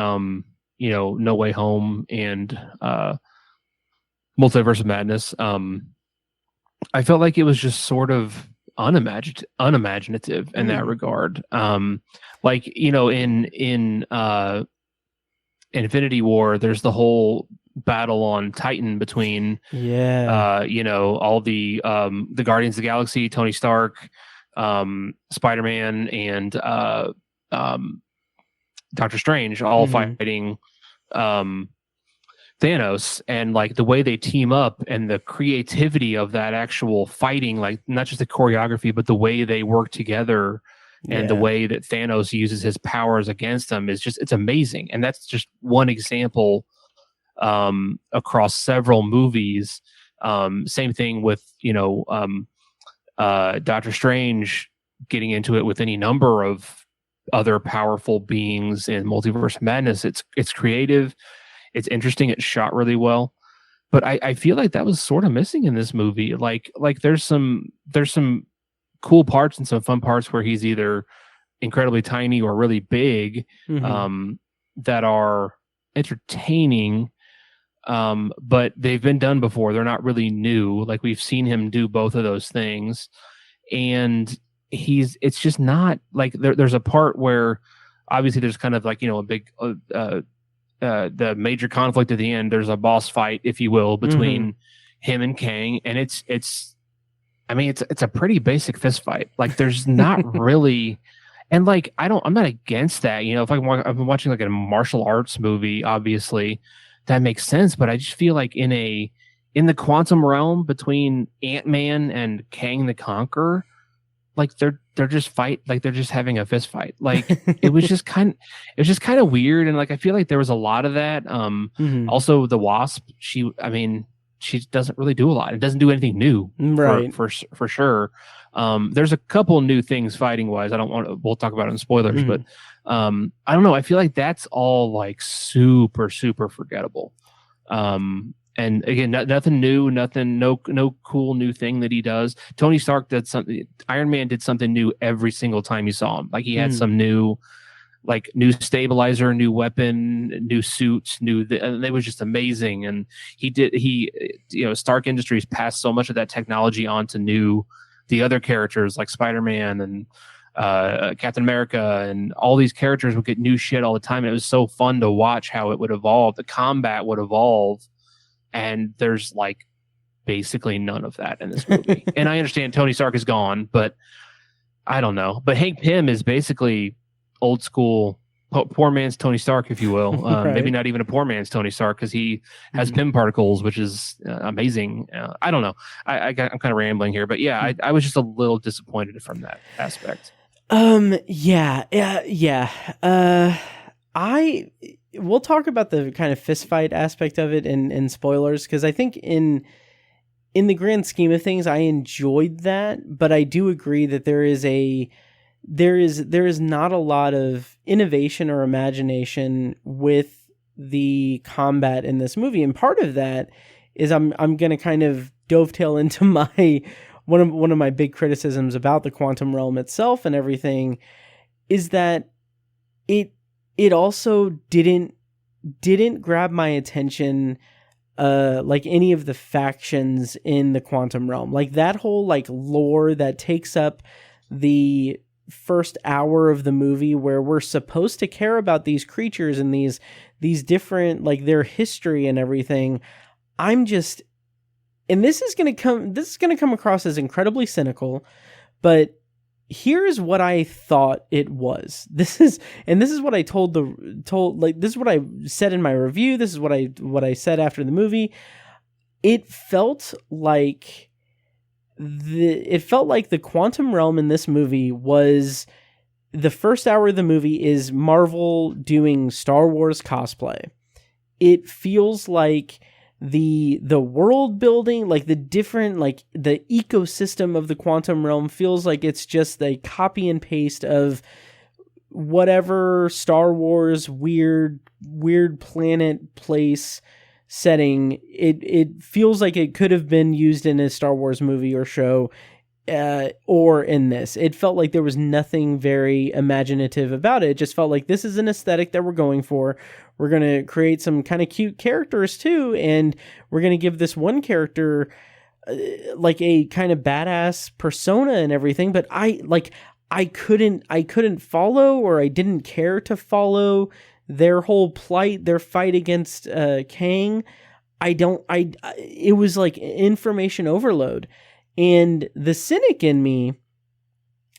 No Way Home and Multiverse of Madness. I felt like it was just sort of unimaginative in that regard. Like, in Infinity War, there's the whole battle on Titan between all the Guardians of the Galaxy, Tony Stark, Spider-Man, and Doctor Strange, all fighting Thanos, and like the way they team up and the creativity of that actual fighting, like not just the choreography, but the way they work together and the way that Thanos uses his powers against them it's amazing. And that's just one example across several movies. Same thing with, Doctor Strange getting into it with any number of other powerful beings in Multiverse of Madness. It's creative. It's interesting. It's shot really well, but I feel like that was sort of missing in this movie. Like there's some cool parts and some fun parts where he's either incredibly tiny or really big, that are entertaining. But they've been done before. They're not really new. Like we've seen him do both of those things, and it's just not like there's a part where obviously there's kind of like, a big, the major conflict at the end. There's a boss fight, if you will, between him and Kang, and it's a pretty basic fist fight. Like there's not really, and like I'm not against that. If I've been watching like a martial arts movie, obviously that makes sense. But I just feel like in the quantum realm between Ant-Man and Kang the Conqueror, like they're just they're just having a fist fight. Like it was just kind of weird. And like I feel like there was a lot of that. Also the Wasp, she doesn't really do a lot. It doesn't do anything new, right? For sure. There's a couple new things fighting wise. We'll talk about it in spoilers, but I don't know. I feel like that's all like super, super forgettable. And again, nothing new, no cool new thing that he does. Tony Stark did something. Iron Man did something new every single time you saw him. Like he had some new stabilizer, new weapon, new suits, and it was just amazing. And Stark Industries passed so much of that technology on to the other characters like Spider-Man and Captain America, and all these characters would get new shit all the time. And it was so fun to watch how it would evolve. The combat would evolve. And there's like basically none of that in this movie. And I understand Tony Stark is gone, but I don't know. But Hank Pym is basically old school, poor man's Tony Stark, if you will. Right. Maybe not even a poor man's Tony Stark, because he has Pym particles, which is amazing. I don't know. I'm kind of rambling here, but yeah, I was just a little disappointed from that aspect. We'll talk about the kind of fist fight aspect of it in spoilers, because I think in in the grand scheme of things, I enjoyed that, but I do agree that there is not a lot of innovation or imagination with the combat in this movie. And part of that is I'm going to kind of dovetail into my one of my big criticisms about the quantum realm itself and everything, is that it also didn't grab my attention like any of the factions in the quantum realm. Like that whole like lore that takes up the first hour of the movie, where we're supposed to care about these creatures and these different, like, their history and everything. And this is going to come across as incredibly cynical, but here's what I thought it was. This is what I this is what I said in my review. This is what I said after the movie. It felt like the quantum realm in this movie was, the first hour of the movie is Marvel doing Star Wars cosplay. It feels like the world building, like the different, like the ecosystem of the quantum realm feels like it's just a copy and paste of whatever Star Wars weird planet place setting. It feels like it could have been used in a Star Wars movie or show, or in this. It felt like there was nothing very imaginative about it. It just felt like this is an aesthetic that we're going for. We're going to create some kind of cute characters too, and we're going to give this one character like a kind of badass persona and everything, but I couldn't follow, or I didn't care to follow their whole plight, their fight against Kang. It was like information overload. And the cynic in me,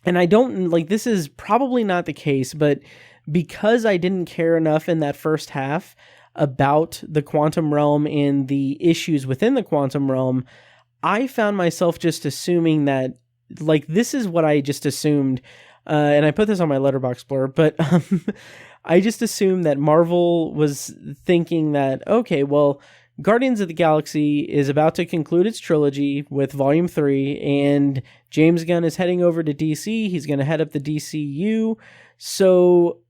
and I don't, like, this is probably not the case, but because I didn't care enough in that first half about the quantum realm and the issues within the quantum realm, I found myself just assuming that, like, this is what I just assumed, and I put this on my Letterboxd blurb, but I just assumed that Marvel was thinking that, okay, well, Guardians of the Galaxy is about to conclude its trilogy with Volume 3, and James Gunn is heading over to DC. He's going to head up the DCU. So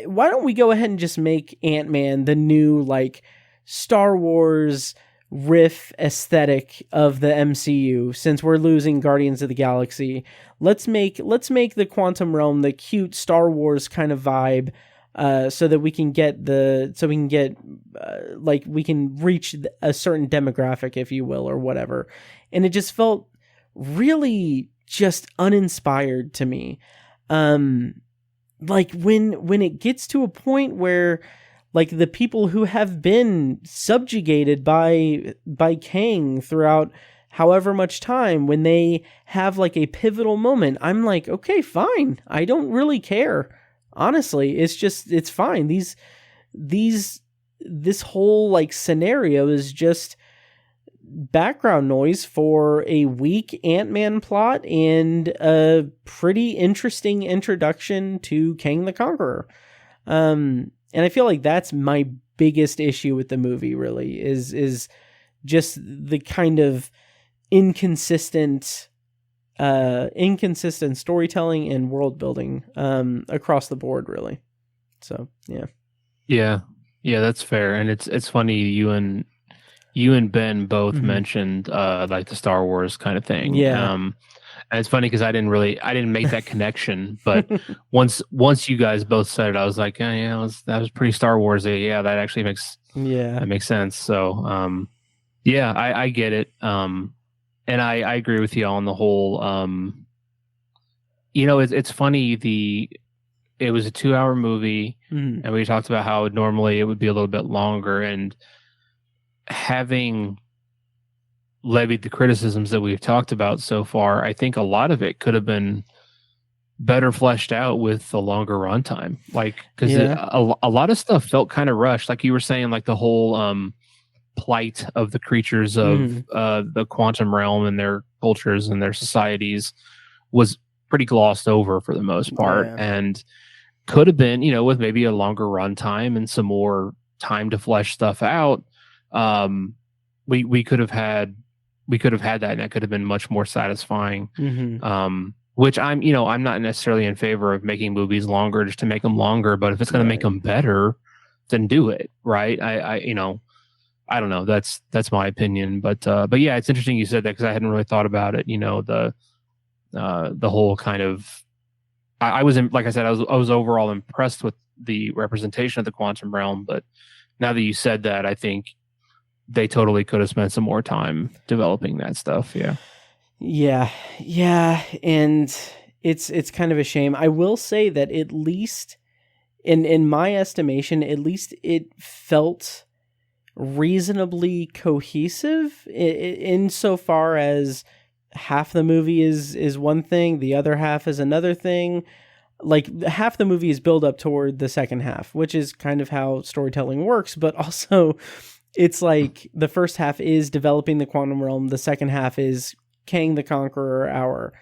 why don't we go ahead and just make Ant-Man the new, like, Star Wars riff aesthetic of the MCU, since we're losing Guardians of the Galaxy. Let's make the quantum realm the cute Star Wars kind of vibe, so that we can we can reach a certain demographic, if you will, or whatever. And it just felt really just uninspired to me. Like when it gets to a point where, like, the people who have been subjugated by Kang throughout however much time, when they have like a pivotal moment, I'm like, okay, fine. I don't really care. Honestly, it's fine. This whole, like, scenario is just background noise for a weak Ant-Man plot and a pretty interesting introduction to Kang the Conqueror. And I feel like that's my biggest issue with the movie, really, is just the kind of inconsistent storytelling and world building across the board, really. So yeah, that's fair. And it's funny, you and Ben both mentioned like the Star Wars kind of thing. And it's funny because I didn't make that connection, but once you guys both said it, I was like, that was pretty Star Warsy. Yeah, that actually makes sense. So I get it. And I agree with you on the whole. It's funny. It was a 2-hour movie, and we talked about how normally it would be a little bit longer. And having levied the criticisms that we've talked about so far, I think a lot of it could have been better fleshed out with a longer runtime. Like, because a lot of stuff felt kind of rushed. Like you were saying, like the whole plight of the creatures of the quantum realm and their cultures and their societies was pretty glossed over for the most part, and could have been, with maybe a longer runtime and some more time to flesh stuff out. We could have had we could have had that, and that could have been much more satisfying. Mm-hmm. Which I'm not necessarily in favor of making movies longer just to make them longer, but if it's going to make them better, then do it, right? I don't know. That's my opinion, but yeah, it's interesting you said that because I hadn't really thought about it. The whole kind of, I was like I said, I was overall impressed with the representation of the quantum realm, but now that you said that, I think they totally could have spent some more time developing that stuff. Yeah. Yeah, and it's kind of a shame. I will say that at least in my estimation, at least it felt reasonably cohesive insofar as half the movie is one thing, the other half is another thing. Like half the movie is build up toward the second half, which is kind of how storytelling works, but also it's like the first half is developing the quantum realm, the second half is Kang the Conqueror hour.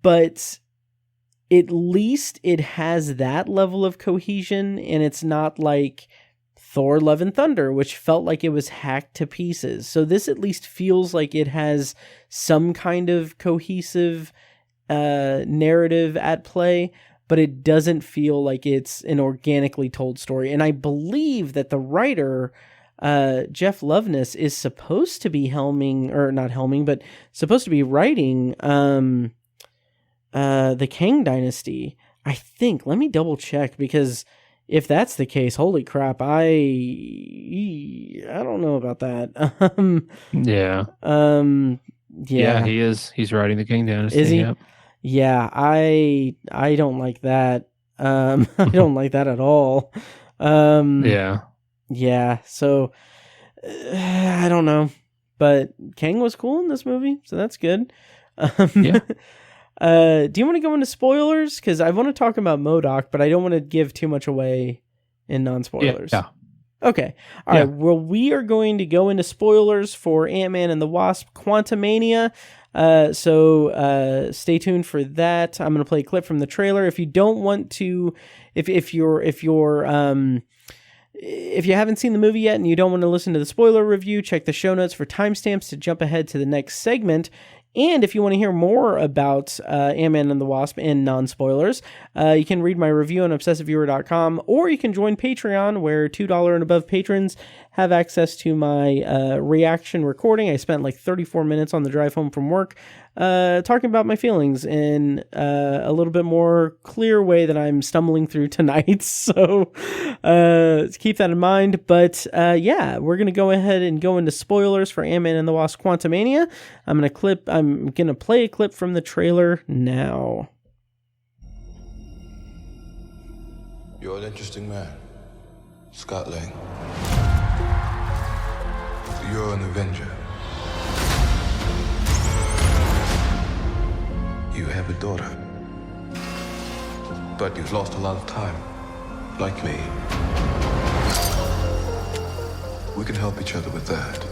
But at least it has that level of cohesion, and it's not like Thor Love and Thunder, which felt like it was hacked to pieces. So this at least feels like it has some kind of cohesive narrative at play, but it doesn't feel like it's an organically told story. And I believe that the writer, Jeff Loveness, is supposed to be supposed to be writing the Kang Dynasty. I think. Let me double check, because if that's the case, holy crap, I don't know about that. Yeah. Yeah, he is. He's writing the Kang Dynasty. Is he? Yep. Yeah, I don't like that. I don't like that at all. Yeah. So I don't know, but Kang was cool in this movie, so that's good. Yeah. Do you want to go into spoilers? Because I want to talk about MODOK, but I don't want to give too much away in non-spoilers. Yeah. Okay. All right. Well, we are going to go into spoilers for Ant-Man and the Wasp: Quantumania. So stay tuned for that. I'm going to play a clip from the trailer. If you don't want to, if you haven't seen the movie yet and you don't want to listen to the spoiler review, check the show notes for timestamps to jump ahead to the next segment. And if you want to hear more about Ant-Man and the Wasp and non-spoilers, you can read my review on ObsessiveViewer.com, or you can join Patreon, where $2 and above patrons have access to my reaction recording. I spent like 34 minutes on the drive home from work talking about my feelings in a little bit more clear way than I'm stumbling through tonight. So keep that in mind. But yeah, we're going to go ahead and go into spoilers for Ant-Man and the Wasp: Quantumania. I'm going to play a clip from the trailer now. You're an interesting man, Scott Lang. You're an Avenger. You have a daughter. But you've lost a lot of time, like me. We can help each other with that.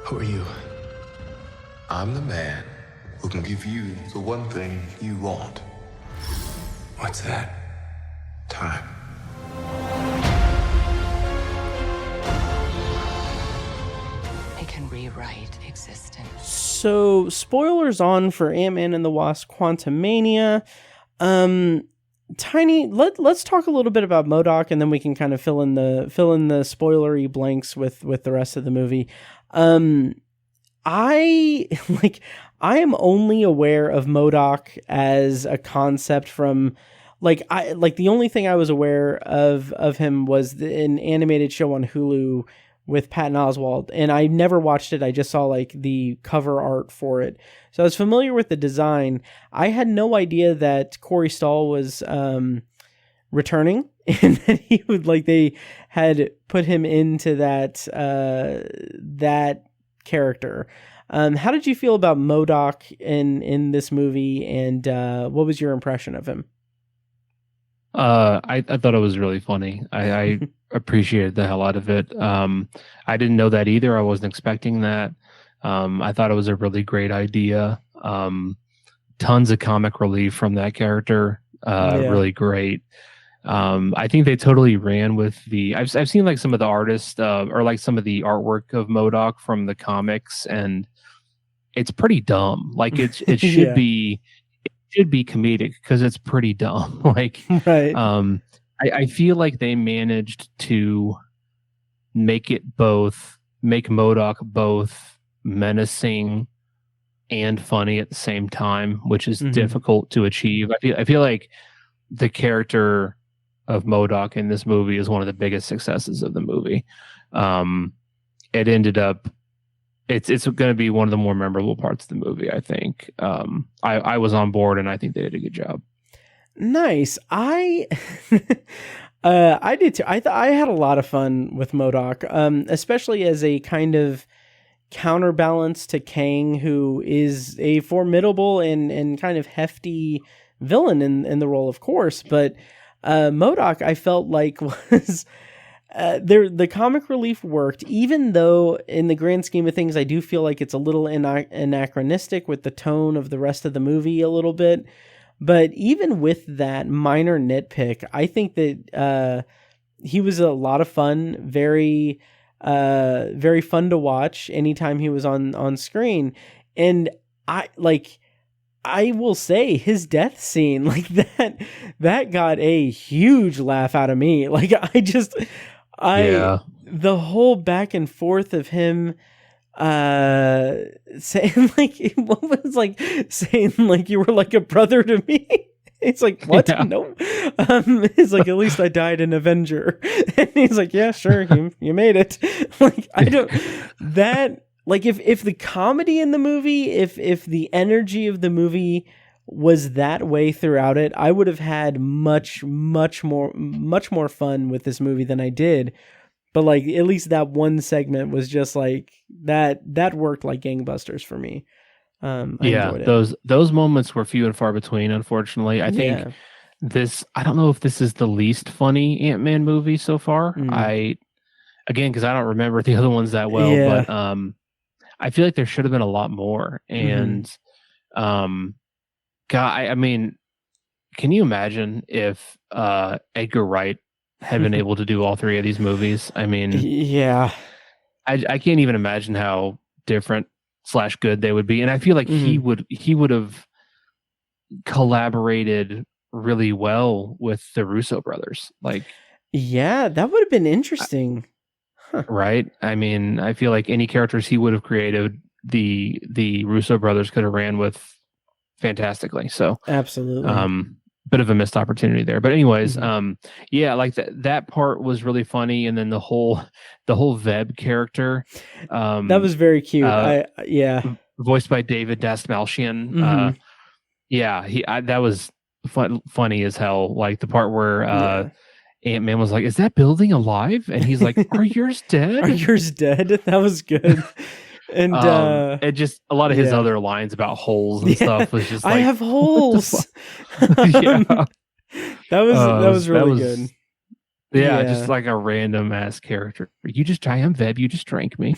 Who are you? I'm the man who can give you the one thing you want. What's that? Time. It can rewrite existence. So, spoilers on for Ant-Man and the Wasp: Quantumania. Tiny, let's talk a little bit about MODOK, and then we can kind of fill in the spoilery blanks with the rest of the movie. I am only aware of MODOK as a concept from the only thing I was aware of him was an animated show on Hulu with Patton Oswalt, and I never watched it. I just saw like the cover art for it, so I was familiar with the design. I had no idea that Corey Stoll was returning, and that he would they had put him into that character. How did you feel about MODOK in this movie, and what was your impression of him? I thought it was really funny. I appreciated the hell out of it. I didn't know that either. I wasn't expecting that. I thought it was a really great idea. Tons of comic relief from that character. really great. I think they totally ran with the. I've seen like some of the artists or like some of the artwork of MODOK from the comics, and it's pretty dumb. Like it should be comedic because it's pretty dumb. Like right. I feel like they managed to make MODOK both menacing and funny at the same time, which is difficult to achieve. I feel like the character of MODOK in this movie is one of the biggest successes of the movie. It ended up it's going to be one of the more memorable parts of the movie, I think. I was on board, and I think they did a good job. Nice. I did too. I had a lot of fun with MODOK, especially as a kind of counterbalance to Kang, who is a formidable and kind of hefty villain in the role, of course. But MODOK, I felt like was the comic relief worked, even though in the grand scheme of things, I do feel like it's a little anachronistic with the tone of the rest of the movie a little bit. But even with that minor nitpick, I think that he was a lot of fun, very fun to watch anytime he was on screen. And I will say his death scene, like that got a huge laugh out of me. Like the whole back and forth of him saying like, what was like saying like you were like a brother to me. It's like, what? Yeah. No. It's like, at least I died an Avenger. And he's like, yeah, sure, you made it. Like, I don't that like if the comedy in the movie, if the energy of the movie was that way throughout it, I would have had much more fun with this movie than I did. But like, at least that one segment was just like that worked like gangbusters for me. I enjoyed it. Those moments were few and far between, unfortunately. I think I don't know if this is the least funny Ant-Man movie so far. Because I don't remember the other ones that well, but I feel like there should have been a lot more. And God, I mean, can you imagine if Edgar Wright had been able to do all three of these movies? I mean, I can't even imagine how different / good they would be. And I feel like he would have collaborated really well with the Russo brothers. Like, that would have been interesting. Huh. Right? I mean, I feel like any characters he would have created, the Russo brothers could have ran with fantastically. So absolutely. Bit of a missed opportunity there. But anyways, like that part was really funny, and then the whole Veb character. That was very cute. Voiced by David Dastmalchian. That was funny as hell. Like the part where Ant-Man was like, "Is that building alive?" And he's like, "Are yours dead? Are yours deed?" That was good. And just a lot of his other lines about holes and stuff was just like, I have holes. That was really good. Yeah, just like a random ass character. I am Veb, you just drank me.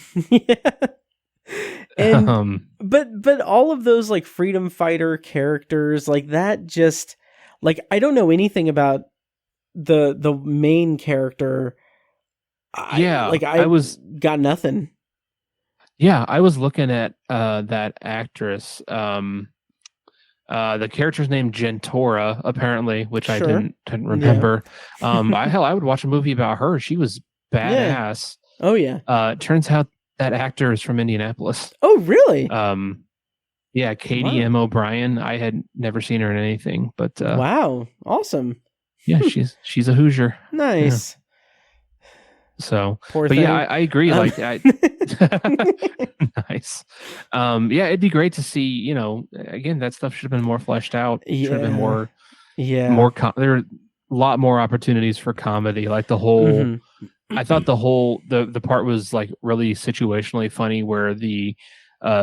And but all of those like freedom fighter characters, like that, just like, I don't know anything about the main character. I got nothing. Yeah, I was looking at that actress. The character's named Gentora, apparently, which I didn't remember. I would watch a movie about her. She was badass. Yeah. Oh yeah. Turns out that actor is from Indianapolis. Oh really? Katie M. O'Brien. I had never seen her in anything, but wow, awesome. Yeah, she's a Hoosier. Nice. Yeah. So, poor but thing. I agree. Like, nice. It'd be great to see. Again, that stuff should have been more fleshed out. Should have been more. Yeah. There are a lot more opportunities for comedy. Like the whole. I thought the part was like really situationally funny, where the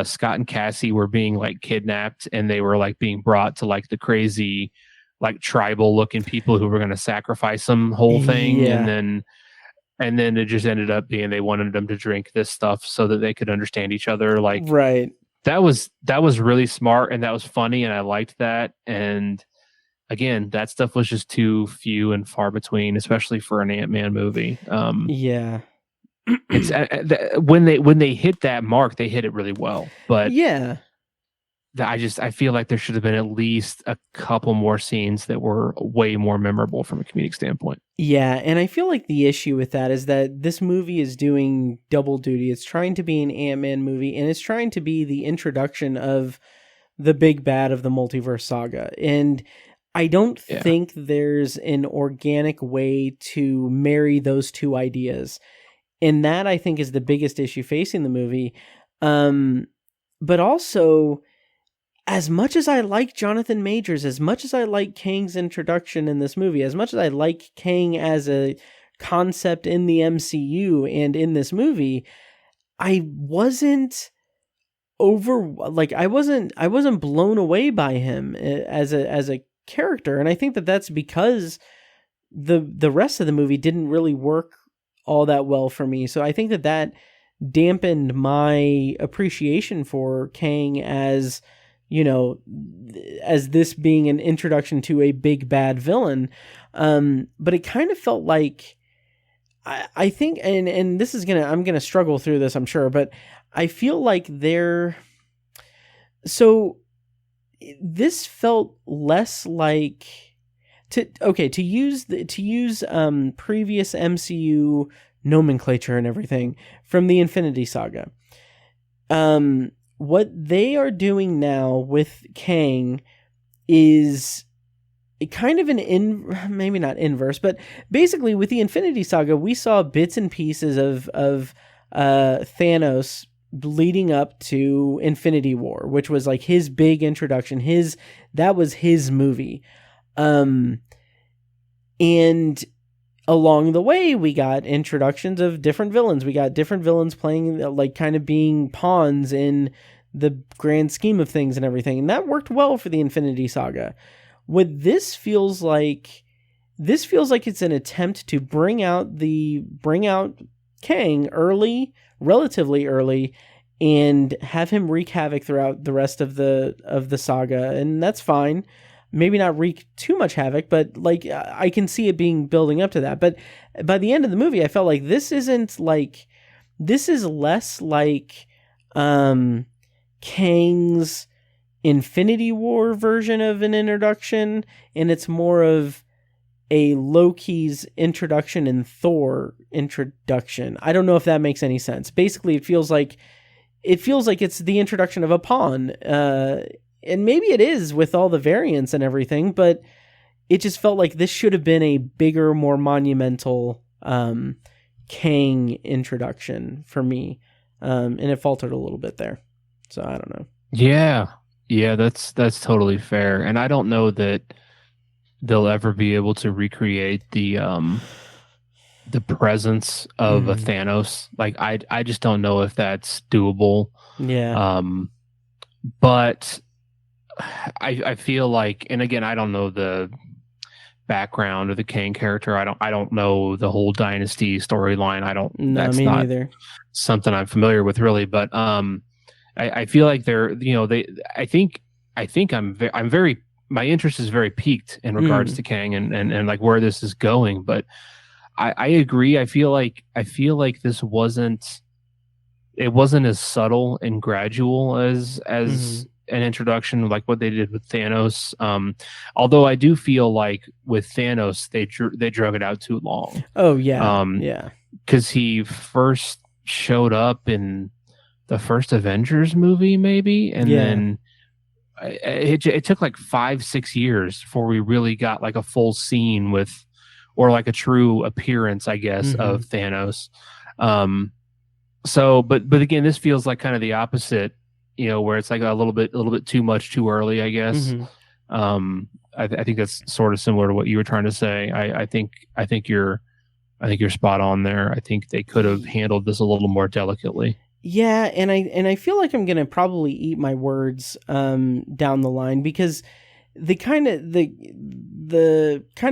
Scott and Cassie were being like kidnapped, and they were like being brought to like the crazy, like tribal looking people who were going to sacrifice them. Whole thing, and then it just ended up being they wanted them to drink this stuff so that they could understand each other. Like, right. That was really smart, and that was funny, and I liked that. And again, that stuff was just too few and far between, especially for an Ant-Man movie. Yeah. It's when they hit that mark, they hit it really well. But yeah, I feel like there should have been at least a couple more scenes that were way more memorable from a comedic standpoint. Yeah, and I feel like the issue with that is that this movie is doing double duty. It's trying to be an Ant-Man movie, and it's trying to be the introduction of the big bad of the multiverse saga. And I don't think there's an organic way to marry those two ideas. And that, I think, is the biggest issue facing the movie. But also, as much as I like Jonathan Majors, as much as I like Kang's introduction in this movie, as much as I like Kang as a concept in the MCU and in this movie, I wasn't I wasn't blown away by him as a character. And I think that that's because the rest of the movie didn't really work all that well for me. So I think that dampened my appreciation for Kang as, as this being an introduction to a big bad villain. But it kind of felt like, I think, and this is I'm gonna struggle through this, I'm sure, but I feel like this felt less like to use previous MCU nomenclature and everything from the Infinity Saga. What they are doing now with Kang is kind of maybe not inverse, but basically with the Infinity Saga, we saw bits and pieces of Thanos leading up to Infinity War, which was like his big introduction. That was his movie. And along the way, we got introductions of different villains. We got different villains playing, like, kind of being pawns in the grand scheme of things and everything. And that worked well for the Infinity Saga. What this feels like it's an attempt to bring out Kang relatively early, and have him wreak havoc throughout the rest of the saga. And that's fine. Maybe not wreak too much havoc, but like I can see it building up to that. But by the end of the movie, I felt like this is less like Kang's Infinity War version of an introduction, and it's more of a Loki's introduction and Thor introduction. I don't know if that makes any sense. Basically, it feels like it's the introduction of a pawn. And maybe it is with all the variants and everything, but it just felt like this should have been a bigger, more monumental Kang introduction for me. And it faltered a little bit there. So I don't know. Yeah, that's totally fair. And I don't know that they'll ever be able to recreate the presence of a Thanos. Like I just don't know if that's doable. Yeah. But I feel like, and again, I don't know the background of the Kang character. I don't know the whole Dynasty storyline. That's me not neither. Something I'm familiar with, really. But I feel like I think my interest is very piqued in regards to Kang and like where this is going. But I agree. I feel like this wasn't as subtle and gradual as an introduction, like what they did with Thanos. Although I do feel like with Thanos, they drug it out too long. Oh yeah. Because he first showed up in the first Avengers movie, maybe, and then it took like 5-6 years before we really got like a full scene or like a true appearance, I guess, of Thanos. So, but again, this feels like kind of the opposite, where it's like a little bit too much too early, I guess. I think that's sort of similar to what you were trying to say. I think you're spot on there. I think they could have handled this a little more delicately. Yeah, and I feel like I'm gonna probably eat my words down the line, because the kind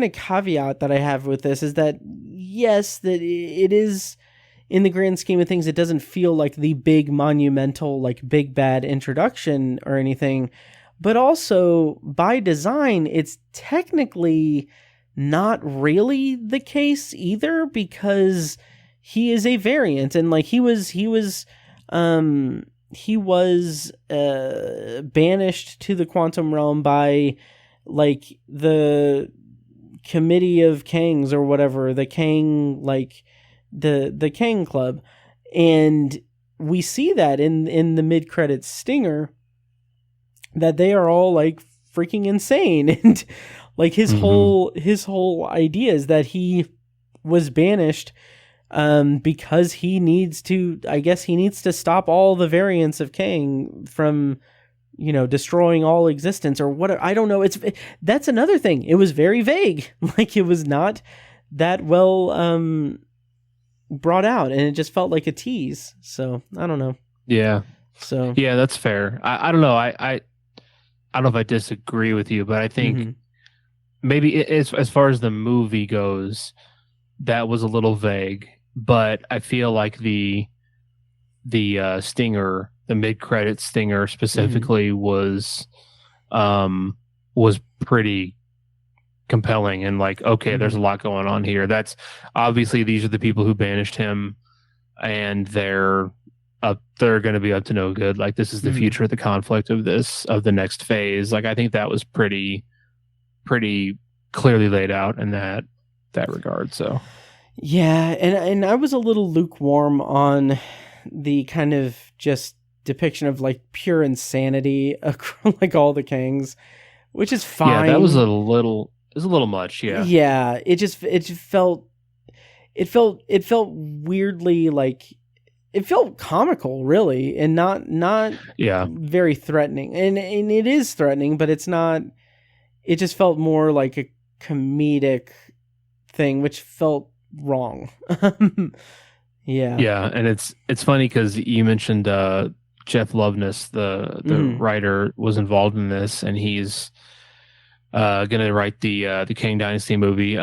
of caveat that I have with this is that yes, that it is, in the grand scheme of things, it doesn't feel like the big monumental, like big bad introduction or anything, but also by design, it's technically not really the case either, because he is a variant, and like he was banished to the quantum realm by like the Committee of Kangs or whatever, the Kang, like the Kang Club, and we see that in the mid-credits stinger that they are all like freaking insane, and like his whole idea is that he was banished because he needs to stop all the variants of Kang from, you know, destroying all existence or what. I don't know. That's another thing. It was very vague. Like it was not that well brought out, and it just felt like a tease. So I don't know. Yeah. So yeah, that's fair. I don't know. I don't know if I disagree with you, but I think maybe as far as the movie goes, that was a little vague. But I feel like the stinger, the mid-credit stinger specifically, was pretty compelling, and like, okay, there's a lot going on here. That's obviously, these are the people who banished him, and they're going to be up to no good. Like, this is the future of the conflict of the next phase. Like, I think that was pretty clearly laid out in that regard. So yeah, and I was a little lukewarm on the kind of just depiction of like pure insanity, like all the Kangs, which is fine. Yeah, that was a little much. Yeah, yeah. It felt weirdly like, it felt comical, really, and not very threatening. And it is threatening, but it's not. It just felt more like a comedic thing, which felt wrong. Yeah, and it's funny because you mentioned Jeff Loveness, the writer, was involved in this, and he's going to write the Kang Dynasty movie.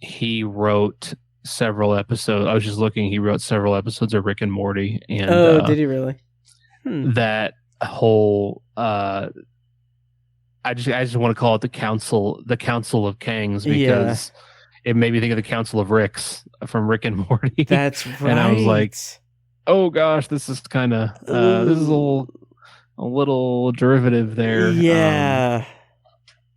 He wrote several episodes. I was just looking. He wrote several episodes of Rick and Morty, and did he really? That whole I just want to call it the Council of Kangs, because it made me think of the Council of Ricks from Rick and Morty. That's right. And I was like, oh gosh, this is kind of this is a little derivative there. Yeah.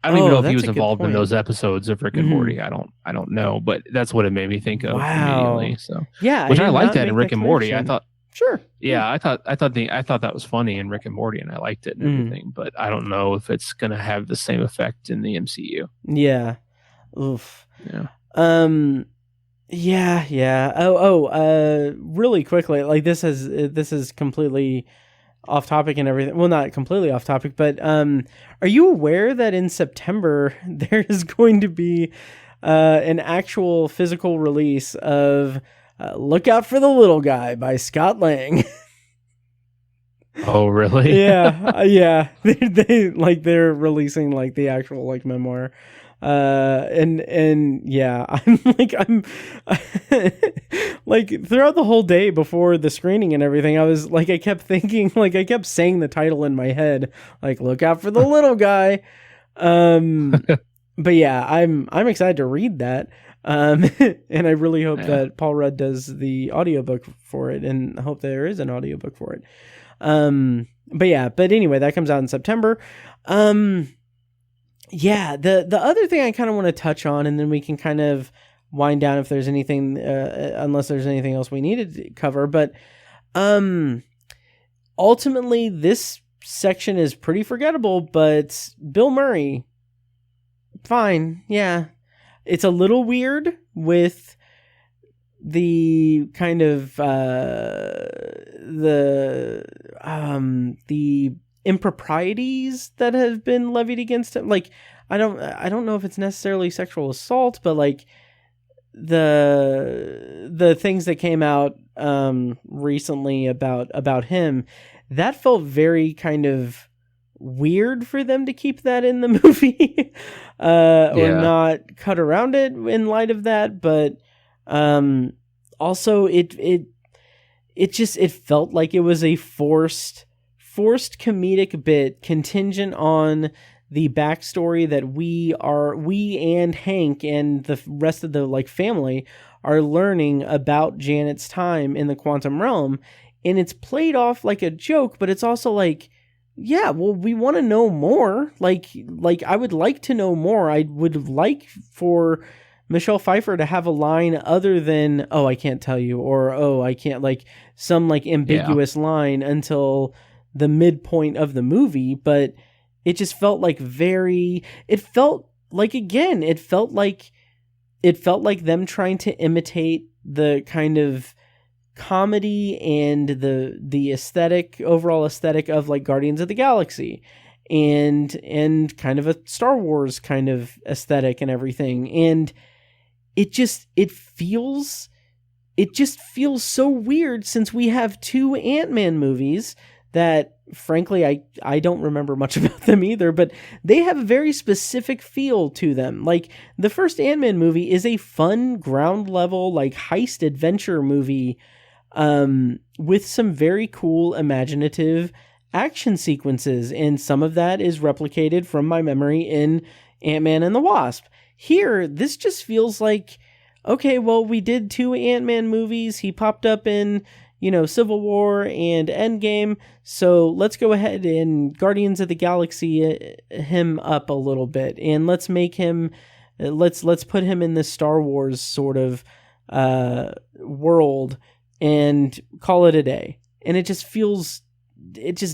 I don't even know if he was involved in those episodes of Rick and Morty. I don't know, but that's what it made me think of immediately. So yeah, which I liked that in Rick and Morty. I thought, sure, yeah, I thought that was funny in Rick and Morty, and I liked it and everything. But I don't know if it's gonna have the same effect in the MCU. Yeah. Oof. Yeah. Yeah. Really quickly, like this is completely off topic and everything. Well, not completely off topic, but are you aware that in September there is going to be an actual physical release of Look Out for the Little Guy by Scott Lang? Oh, really? yeah. They're releasing like the actual like memoir. And yeah, I'm like throughout the whole day before the screening and everything, I was like, I kept thinking, like I kept saying the title in my head, like Look Out for the Little Guy. But yeah, I'm excited to read that. And I really hope that Paul Rudd does the audiobook for it, and I hope there is an audiobook for it. But anyway, that comes out in September. Yeah, the other thing I kind of want to touch on, and then we can kind of wind down if there's anything, unless there's anything else we needed to cover. But ultimately, this section is pretty forgettable, but Bill Murray, fine. Yeah, it's a little weird with the kind of the improprieties that have been levied against him. Like, I don't know if it's necessarily sexual assault, but like the things that came out recently about him, that felt very kind of weird for them to keep that in the movie or not cut around it in light of that. But also it felt like it was a forced forced comedic bit contingent on the backstory that we and Hank and the rest of the like family are learning about Janet's time in the quantum realm. And it's played off like a joke, but it's also like, yeah, well, we want to know more. Like I would like to know more. I would like for Michelle Pfeiffer to have a line other than, oh, I can't tell you, or, oh, I can't, like some like ambiguous line until the midpoint of the movie. But it just felt like it felt like them trying to imitate the kind of comedy and the overall aesthetic of like Guardians of the Galaxy and kind of a Star Wars kind of aesthetic and everything. And it just feels so weird, since we have 2 Ant-Man movies that frankly I don't remember much about them either, but they have a very specific feel to them. Like the first Ant-Man movie is a fun ground level like heist adventure movie with some very cool imaginative action sequences, and some of that is replicated from my memory in Ant-Man and the Wasp. Here, this just feels like, okay, well, we did 2 Ant-Man movies. He popped up in, Civil War and Endgame. So let's go ahead and Guardians of the Galaxy him up a little bit, and let's make him, let's put him in this Star Wars sort of world and call it a day. And it just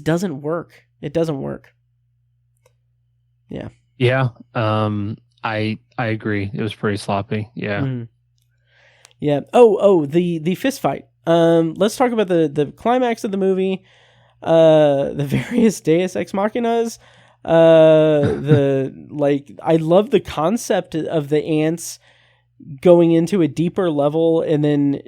doesn't work. It doesn't work. Yeah. Yeah. I agree. It was pretty sloppy. Yeah. Mm. Yeah. Oh, the fist fight. Let's talk about the climax of the movie. The various Deus Ex Machinas. I love the concept of the ants going into a deeper level and then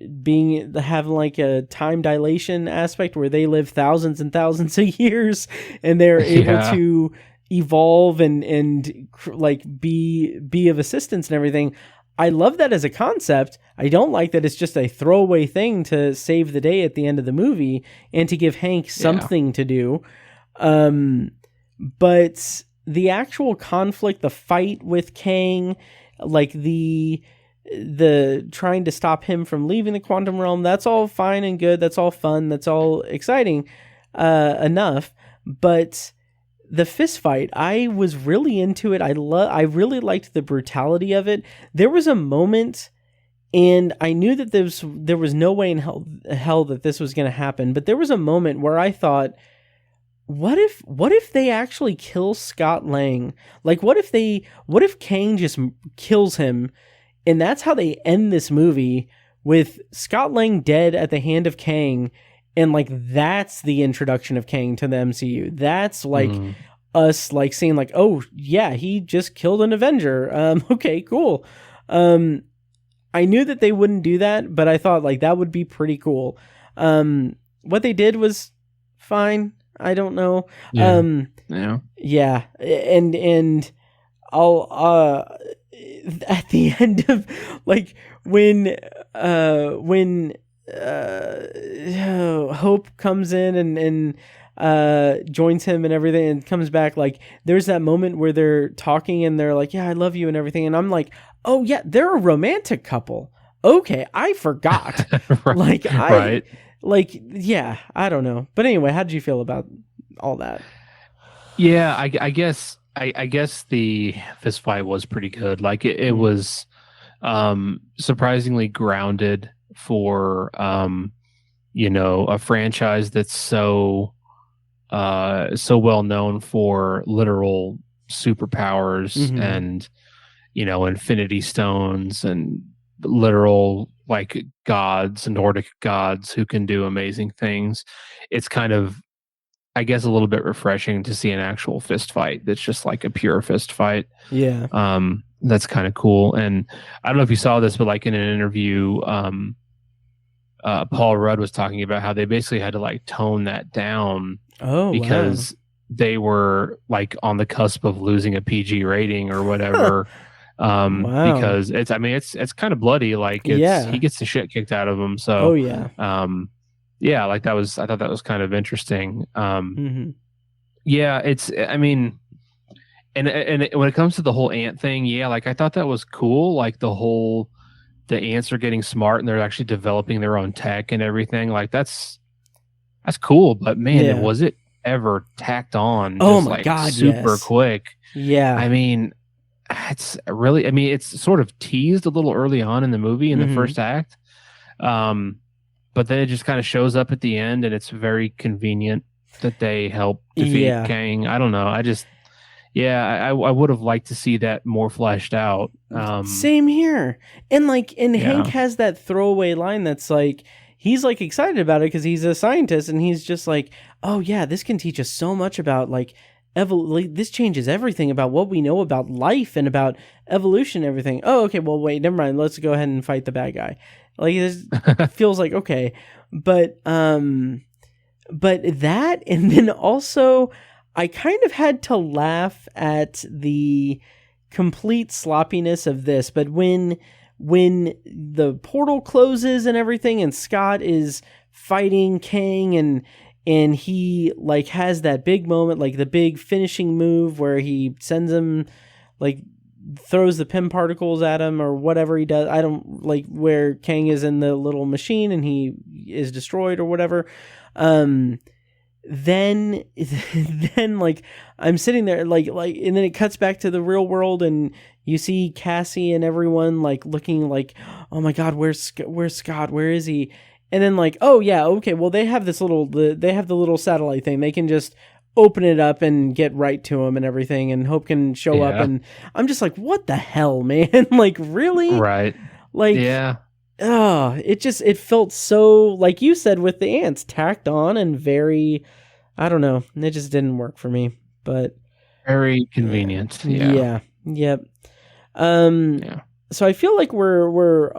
having like a time dilation aspect where they live thousands and thousands of years and they're able to evolve and like be of assistance and everything. I love that as a concept. I don't like that it's just a throwaway thing to save the day at the end of the movie and to give Hank something to do. But the actual conflict, the fight with Kang, like the trying to stop him from leaving the quantum realm, that's all fine and good. That's all fun. That's all exciting enough. But the fist fight, I was really into it. I really liked the brutality of it. There was a moment, and I knew that there was no way in hell that this was going to happen. But there was a moment where I thought, what if they actually kill Scott Lang? Like, what if Kang just kills him, and that's how they end this movie, with Scott Lang dead at the hand of Kang, and like that's the introduction of Kang to the MCU. That's like us like saying like, oh yeah, he just killed an Avenger. Okay, cool. I knew that they wouldn't do that, but I thought like that would be pretty cool. What they did was fine. I don't know. Yeah. And I'll at the end of like when Hope comes in and joins him and everything and comes back, like there's that moment where they're talking and they're like, yeah, I love you and everything, and I'm like, oh yeah, they're a romantic couple. Okay, I forgot. Right. Like, yeah, I don't know. But anyway, how did you feel about all that? Yeah, I guess the fist fight was pretty good. Like it was surprisingly grounded for a franchise that's so well known for literal superpowers and infinity stones and literal like gods, Nordic gods who can do amazing things. It's kind of, I guess, a little bit refreshing to see an actual fist fight that's just like a pure fist fight. Yeah. That's kind of cool. And I don't know if you saw this, but like in an interview, Paul Rudd was talking about how they basically had to like tone that down because they were like on the cusp of losing a PG rating or whatever. Because it's kind of bloody. Like he gets the shit kicked out of him. So, yeah, like I thought that was kind of interesting. Mm-hmm. Yeah, I mean, and when it comes to the whole ant thing, yeah, like I thought that was cool. Like the ants are getting smart and they're actually developing their own tech and everything. Like that's cool. But man, Yeah. was it ever tacked on? Oh Just my like God, super yes. quick. Yeah. I mean, it's really. I mean, it's sort of teased a little early on in the movie in the Mhm. first act. But then it just kind of shows up at the end, and it's very convenient that they help defeat Yeah. Kang. I don't know. I would have liked to see that more fleshed out. Same here. And like, and Yeah. Hank has that throwaway line that's like, he's like excited about it because he's a scientist, and he's just like, oh yeah, this can teach us so much about like this changes everything about what we know about life and about evolution and everything. Oh, okay, well wait, never mind. Let's go ahead and fight the bad guy. Like this feels like okay. But that, and then also I kind of had to laugh at the complete sloppiness of this, but when the portal closes and everything and Scott is fighting Kang and he like has that big moment, like the big finishing move where he sends him, like throws the Pym particles at him or whatever he does. I don't like where Kang is in the little machine and he is destroyed or whatever. Then like I'm sitting there like and then it cuts back to the real world and you see Cassie and everyone like looking like, oh my God, where's Scott? Where is he? And then like, oh yeah, okay, well they have the little satellite thing. They can just open it up and get right to him and everything, and Hope can show up. And I'm just like, what the hell, man? Like, really? Right. Like, yeah. Oh, it felt so, like you said, with the ants, tacked on and very, I don't know, it just didn't work for me. But very convenient. Yeah. Yep. Yeah. So I feel like we're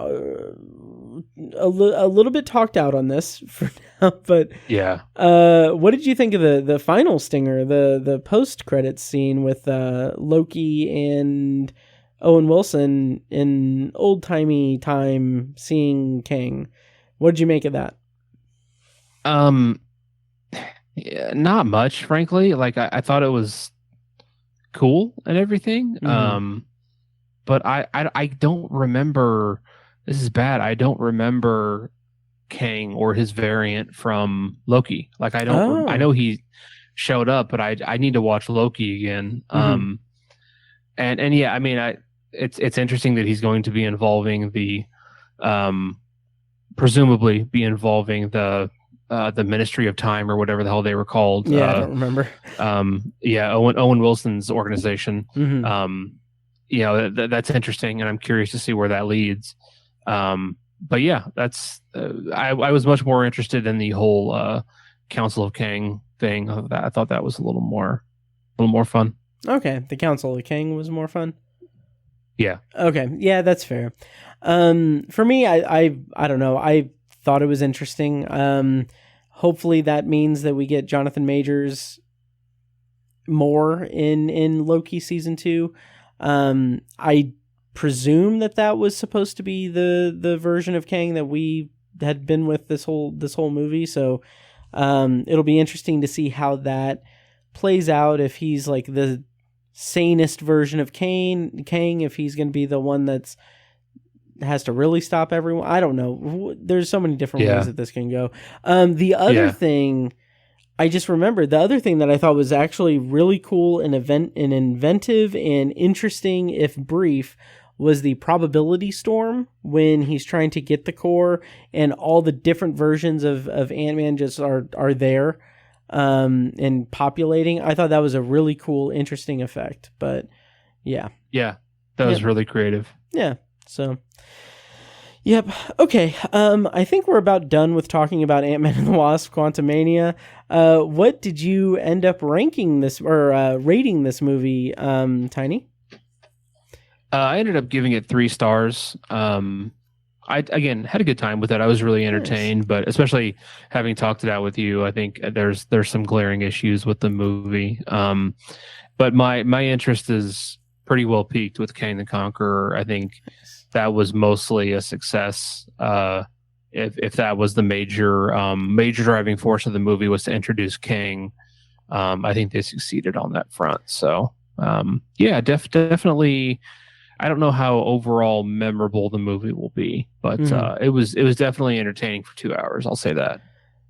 a little bit talked out on this for now, but yeah. What did you think of the final stinger, the post credits scene with Loki and Owen Wilson in old timey time seeing Kang? What did you make of that? Yeah, not much, frankly. Like I thought it was cool and everything. Mm-hmm. But I don't remember. This is bad. I don't remember Kang or his variant from Loki. Like I don't. I know he showed up, but I need to watch Loki again. Mm-hmm. And yeah, I mean, it's interesting that he's going to be involving the, presumably be involving the Ministry of Time or whatever the hell they were called. Yeah, I don't remember. Yeah, Owen Wilson's organization. Mm-hmm. You know, that's interesting, and I'm curious to see where that leads. But yeah, that's I was much more interested in the whole Council of Kang thing. I thought that was a little more fun. Okay, the Council of Kang was more fun. Yeah. Okay, yeah, that's fair. For me, I don't know. I thought it was interesting. Hopefully, that means that we get Jonathan Majors more in Loki season 2. I presume that was supposed to be the version of Kang that we had been with this whole movie. So it'll be interesting to see how that plays out, if he's like the sanest version of Kang, if he's going to be the one that's has to really stop everyone. I don't know. There's so many different ways that this can go. The other thing I just remembered, the other thing that I thought was actually really cool and inventive and interesting, if brief, was the probability storm when he's trying to get the core and all the different versions of Ant-Man just are there and populating. I thought that was a really cool, interesting effect. But yeah. Yeah, that was really creative. Yeah, so... Yep. Okay. I think we're about done with talking about Ant-Man and the Wasp: Quantumania. What did you end up ranking this or rating this movie, Tiny? I ended up giving it 3 stars. I again had a good time with it. I was really entertained, but especially having talked it out with you, I think there's some glaring issues with the movie. But my interest is pretty well peaked with Kang the Conqueror. I think that was mostly a success. if that was the major driving force of the movie was to introduce King, I think they succeeded on that front. So yeah, definitely. I don't know how overall memorable the movie will be, but it was definitely entertaining for 2 hours. I'll say that.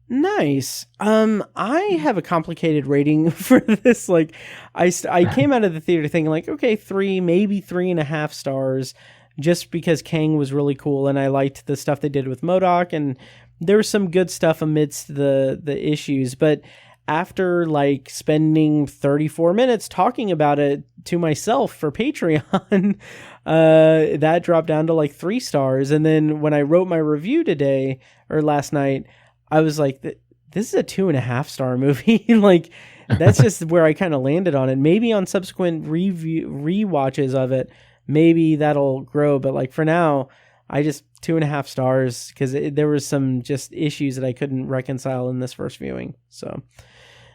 Nice. I have a complicated rating for this. Like, I came out of the theater thinking like, okay, 3, maybe 3.5 stars, just because Kang was really cool and I liked the stuff they did with MODOK, and there was some good stuff amidst the issues. But after like spending 34 minutes talking about it to myself for Patreon, that dropped down to like 3 stars. And then when I wrote my review today or last night, I was like, this is a 2.5 star movie. Like, that's just where I kind of landed on it. Maybe on subsequent rewatches of it, maybe that'll grow. But like for now, I just 2.5 stars because there was some just issues that I couldn't reconcile in this first viewing. So,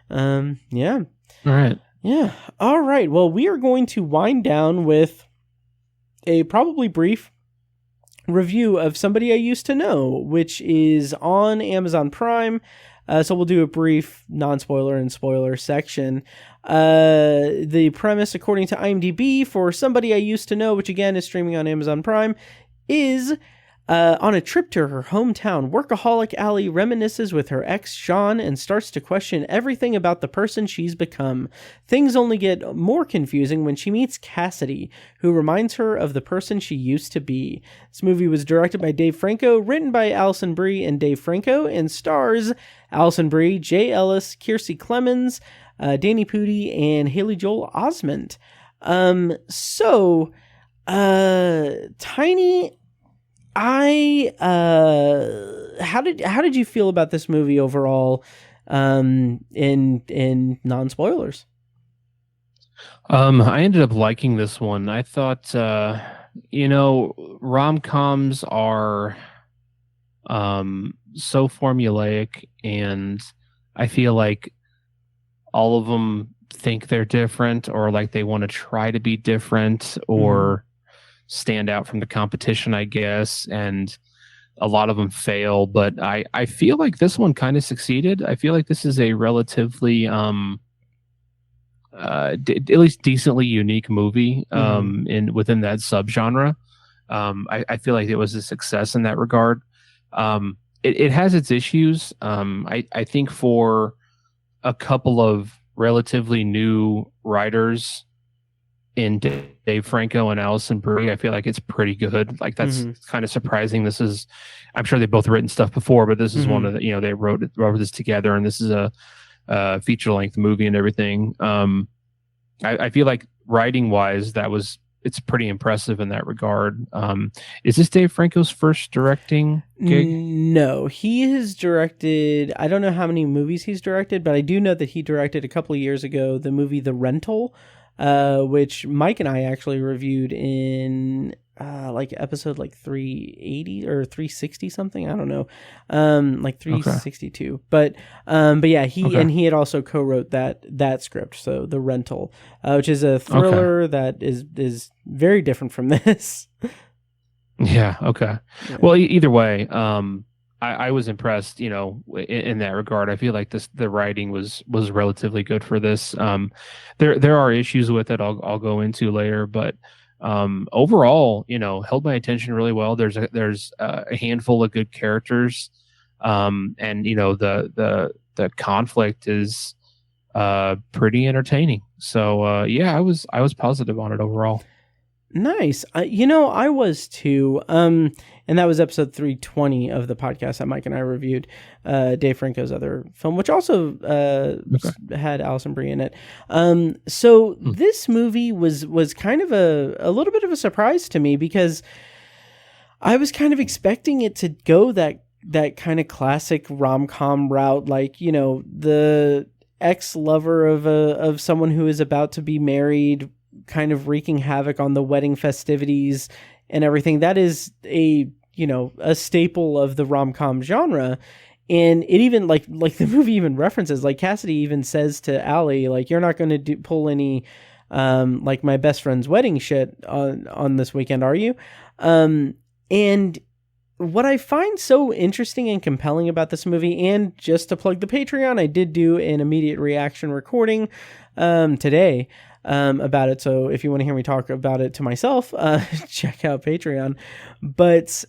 yeah. All right. Yeah. All right. Well, we are going to wind down with a probably brief review of Somebody I Used to Know, which is on Amazon Prime. So we'll do a brief non-spoiler and spoiler section. The premise, according to IMDb, for Somebody I Used to Know, which again is streaming on Amazon Prime, is on a trip to her hometown, workaholic Allie reminisces with her ex Sean and starts to question everything about the person she's become. Things only get more confusing when she meets Cassidy, who reminds her of the person she used to be. This movie was directed by Dave Franco, written by Alison Brie and Dave Franco, and stars Alison Brie, Jay Ellis, Kiersey Clemens, Danny Pudi, and Haley Joel Osment. Tiny, how did you feel about this movie overall, in non-spoilers? I ended up liking this one. I thought, rom-coms are so formulaic, and I feel like all of them think they're different, or like they want to try to be different, or stand out from the competition, I guess, and a lot of them fail. But I feel like this one kind of succeeded. I feel like this is a relatively at least decently unique movie within that subgenre. I feel like it was a success in that regard. It has its issues. I think for a couple of relatively new writers in Dave Franco and Alison Brie, I feel like it's pretty good. Like, that's kind of surprising. I'm sure they've both written stuff before, but this is one of the, they wrote this together, and this is a feature length movie and everything. I feel like writing wise, it's pretty impressive in that regard. Is this Dave Franco's first directing gig? No, he has directed, I don't know how many movies he's directed, but I do know that he directed a couple of years ago the movie The Rental, which Mike and I actually reviewed in like episode like 380 or 360 something, I don't know, like 362. Okay. But yeah, he had also co-wrote that script, so The Rental, which is a thriller that is very different from this. Yeah. Okay. Yeah. Well, either way, I was impressed, in that regard. I feel like the writing was relatively good for this. There are issues with it I'll go into later, but overall, held my attention really well. There's a handful of good characters, and the conflict is pretty entertaining. So yeah, I was positive on it overall. Nice. I was too. And that was episode 320 of the podcast that Mike and I reviewed, Dave Franco's other film, which also had Alison Brie in it. So this movie was kind of a little bit of a surprise to me, because I was kind of expecting it to go that kind of classic rom-com route, like, the ex-lover of someone who is about to be married, kind of wreaking havoc on the wedding festivities and everything. That is a staple of the rom-com genre. And it even like the movie even references, like Cassidy even says to Allie, like, you're not going to pull any like my best friend's wedding shit on this weekend, are you? And what I find so interesting and compelling about this movie, and just to plug the Patreon, I did do an immediate reaction recording today about it. So if you want to hear me talk about it to myself, check out Patreon. But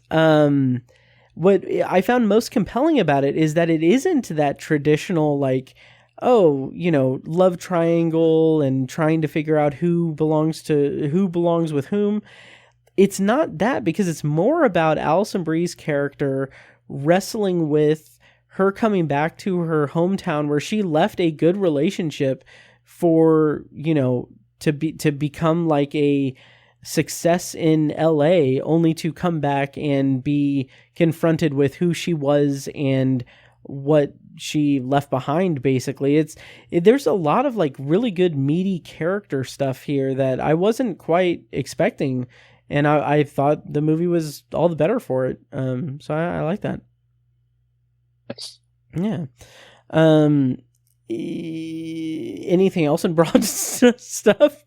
what I found most compelling about it is that it isn't that traditional, like, oh, you know, love triangle and trying to figure out who belongs with whom. It's not that, because it's more about Alison Brie's character wrestling with her coming back to her hometown where she left a good relationship for, you know, to become like a success in LA, only to come back and be confronted with who she was and what she left behind. Basically, there's a lot of like really good meaty character stuff here that I wasn't quite expecting, and I thought the movie was all the better for it. So I like that. Nice. Yeah. Anything else in broad stuff?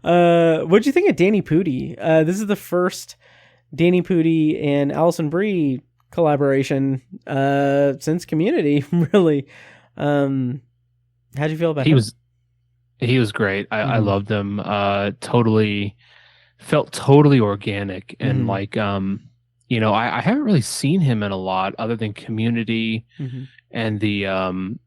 What'd you think of Danny Pudi? This is the first Danny Pudi and Alison Brie collaboration since Community, really. How'd you feel about him? He was great. I loved him. Felt totally organic, and like you know, I haven't really seen him in a lot other than Community and the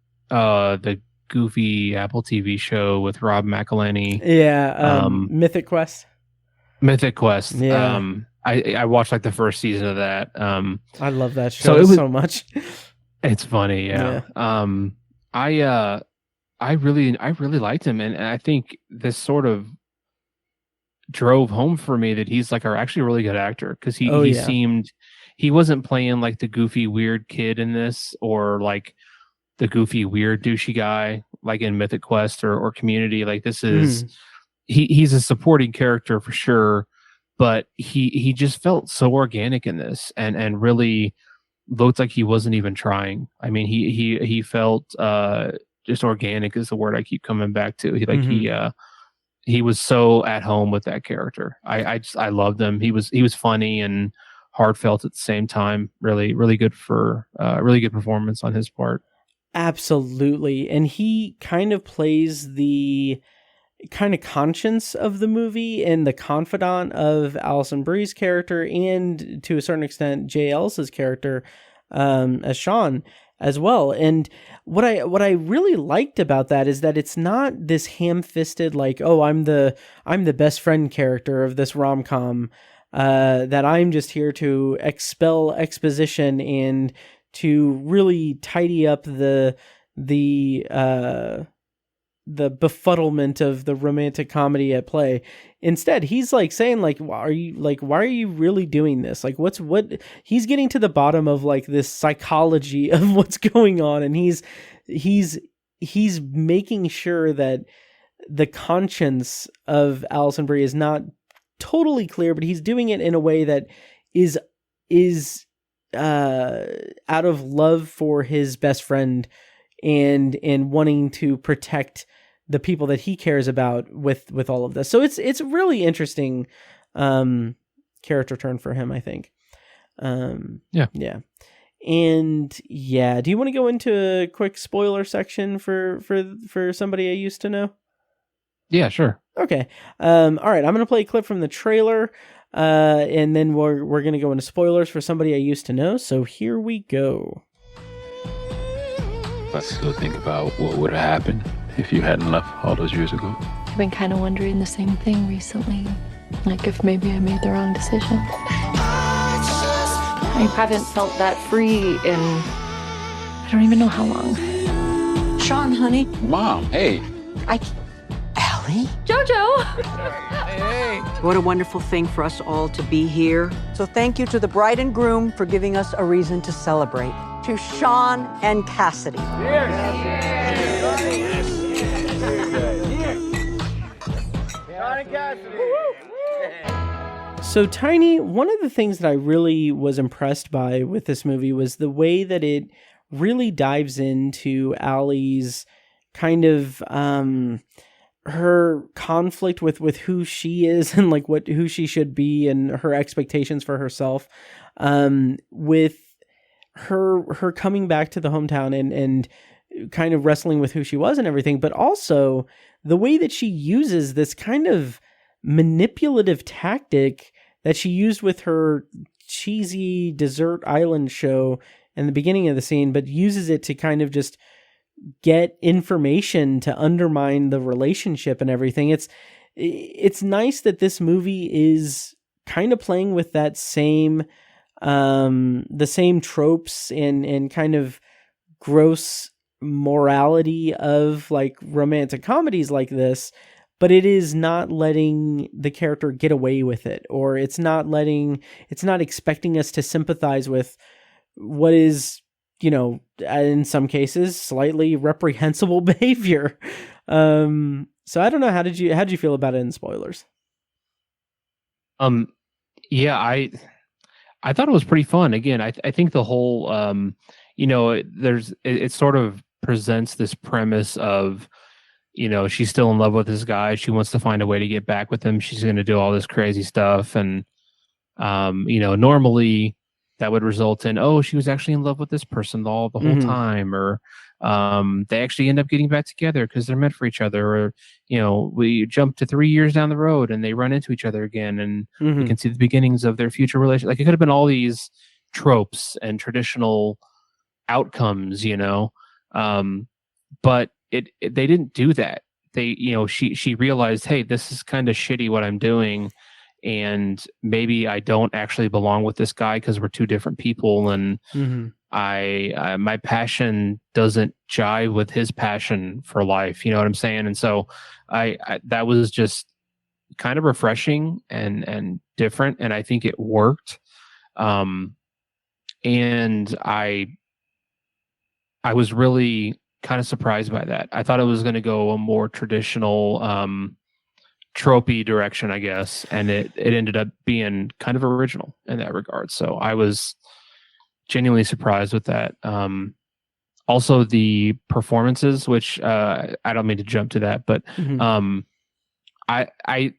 goofy Apple TV show with Rob McElhenney. Yeah, Mythic Quest. Yeah. I watched like the first season of that. I love that show so much. It's funny, yeah. I really liked him, and I think this sort of drove home for me that he's like actually a really good actor, because he seemed, he wasn't playing like the goofy weird kid in this, or like the goofy weird douchey guy like in Mythic Quest or Community. Like this is he's a supporting character for sure, but he just felt so organic in this, and really looked like he wasn't even trying. I mean, he felt just organic is the word I keep coming back to. He was so at home with that character. I loved him. He was funny and heartfelt at the same time. Really good really good performance on his part. Absolutely. And he kind of plays the kind of conscience of the movie and the confidant of Alison Brie's character, and to a certain extent Jay Elsa's character as Sean as well. And what I really liked about that is that it's not this ham-fisted like, oh, I'm the best friend character of this rom-com, that I'm just here to expel exposition and to really tidy up the befuddlement of the romantic comedy at play. Instead, he's like saying like, why are you really doing this? Like, what he's getting to the bottom of like this psychology of what's going on. And he's making sure that the conscience of Alison Brie is not totally clear, but he's doing it in a way that is out of love for his best friend and wanting to protect the people that he cares about with all of this. So it's really interesting character turn for him, I think. Yeah. And yeah, do you want to go into a quick spoiler section for Somebody I Used to Know? Yeah, sure. Okay. All right, I'm going to play a clip from the trailer, and then we're going to go into spoilers for Somebody I Used to Know. So here we go. I still think about what would have happened if you hadn't left all those years ago. I've been kind of wondering the same thing recently. Like if maybe I made the wrong decision. I haven't felt that free in I don't even know how long. Sean, honey. Mom, hey. Allie? Jojo! Hey. What a wonderful thing for us all to be here. So thank you to the bride and groom for giving us a reason to celebrate. To Sean and Cassidy. So Tiny, one of the things that I really was impressed by with this movie was the way that it really dives into Allie's kind of her conflict with who she is and like who she should be and her expectations for herself, with her coming back to the hometown and kind of wrestling with who she was and everything, but also the way that she uses this kind of manipulative tactic that she used with her cheesy desert island show in the beginning of the scene, but uses it to kind of just get information to undermine the relationship and everything. It's nice that this movie is kind of playing with that same the same tropes and kind of gross morality of like romantic comedies like this, but it is not letting the character get away with it, or it's not expecting us to sympathize with what is, you know, in some cases slightly reprehensible behavior. So I don't know, how did you feel about it in spoilers? Yeah, I thought it was pretty fun. Again, I think the whole you know, it sort of presents this premise of, you know, she's still in love with this guy. She wants to find a way to get back with him. She's going to do all this crazy stuff. And, you know, normally that would result in, oh, she was actually in love with this person the whole time. Or they actually end up getting back together because they're meant for each other. Or, you know, we jump to 3 years down the road and they run into each other again. And you can see the beginnings of their future relationship. Like, it could have been all these tropes and traditional outcomes, you know. But they didn't do that. They, you know, she realized, hey, this is kind of shitty what I'm doing, and maybe I don't actually belong with this guy because we're two different people, and I my passion doesn't jive with his passion for life. You know what I'm saying? And so I that was just kind of refreshing and different, and I think it worked. And I was really kind of surprised by that. I thought it was going to go a more traditional tropey direction, I guess, and it ended up being kind of original in that regard. So I was genuinely surprised with that. Also the performances, which I don't mean to jump to that, but I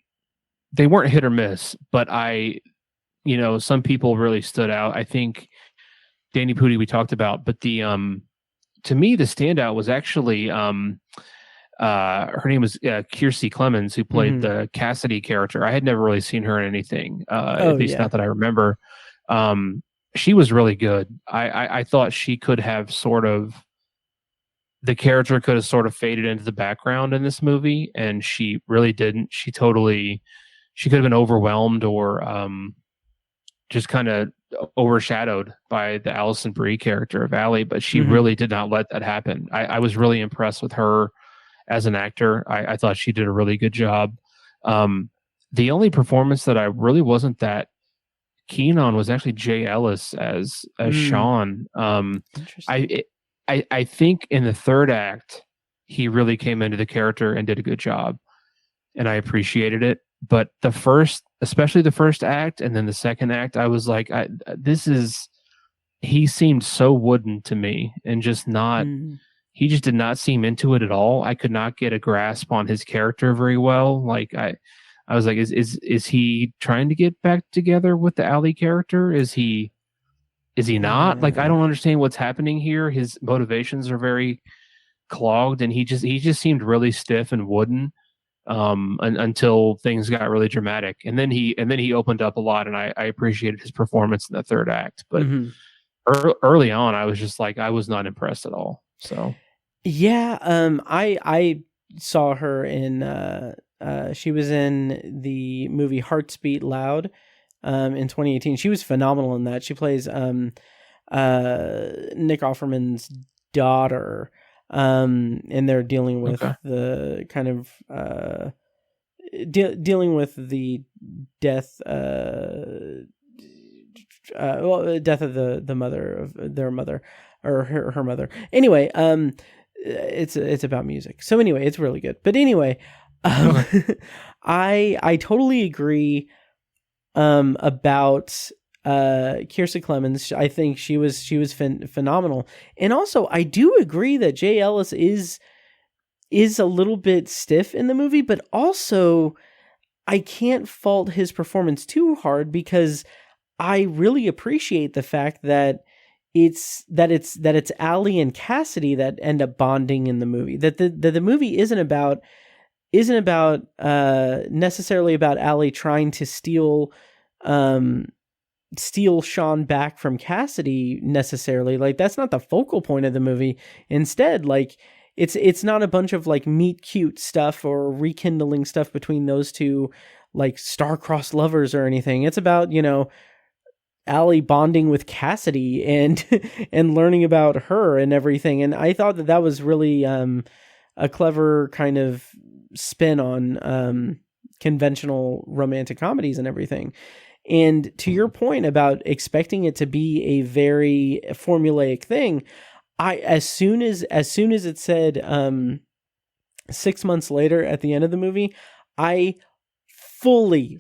they weren't hit or miss, but you know, some people really stood out. I think Danny Pudi we talked about, but the to me, the standout was actually her name was Kiersey Clemens, who played the Cassidy character. I had never really seen her in anything, at least not that I remember. She was really good. I thought she could have the character could have sort of faded into the background in this movie, and she really didn't. She could have been overwhelmed or just kind of overshadowed by the Alison Brie character of Allie, but she really did not let that happen. I was really impressed with her as an actor. I thought she did a really good job. The only performance that I really wasn't that keen on was actually Jay Ellis as Sean. I think in the third act he really came into the character and did a good job, and I appreciated it. But especially the first act and then the second act, I was like, he seemed so wooden to me, and just not, he just did not seem into it at all. I could not get a grasp on his character very well. Like I was like, is he trying to get back together with the Allie character? Is he not? Like, I don't understand what's happening here. His motivations are very clogged, and he just seemed really stiff and wooden. Until things got really dramatic, and then he opened up a lot, and I appreciated his performance in the third act. But early on, I was just like, I was not impressed at all. So yeah, I saw her in she was in the movie Hearts Beat Loud in 2018. She was phenomenal in that. She plays Nick Offerman's daughter. And they're dealing with the kind of dealing with the death death of the mother of their mother, or her mother. Anyway, it's about music. So anyway, it's really good. But anyway, I totally agree about Kiersey Clemens. I think she was phenomenal, and also I do agree that Jay Ellis is is a little bit stiff in the movie, but also I can't fault his performance too hard because I really appreciate the fact that it's Allie and Cassidy that end up bonding in the movie. That the movie isn't about necessarily about Allie trying to steal Sean back from Cassidy necessarily. Like, that's not the focal point of the movie. Instead, like, it's not a bunch of like meet cute stuff or rekindling stuff between those two like star-crossed lovers or anything. It's about, you know, Allie bonding with Cassidy and and learning about her and everything. And I thought that was really a clever kind of spin on conventional romantic comedies and everything. And to your point about expecting it to be a very formulaic thing, as soon as it said 6 months later at the end of the movie, I fully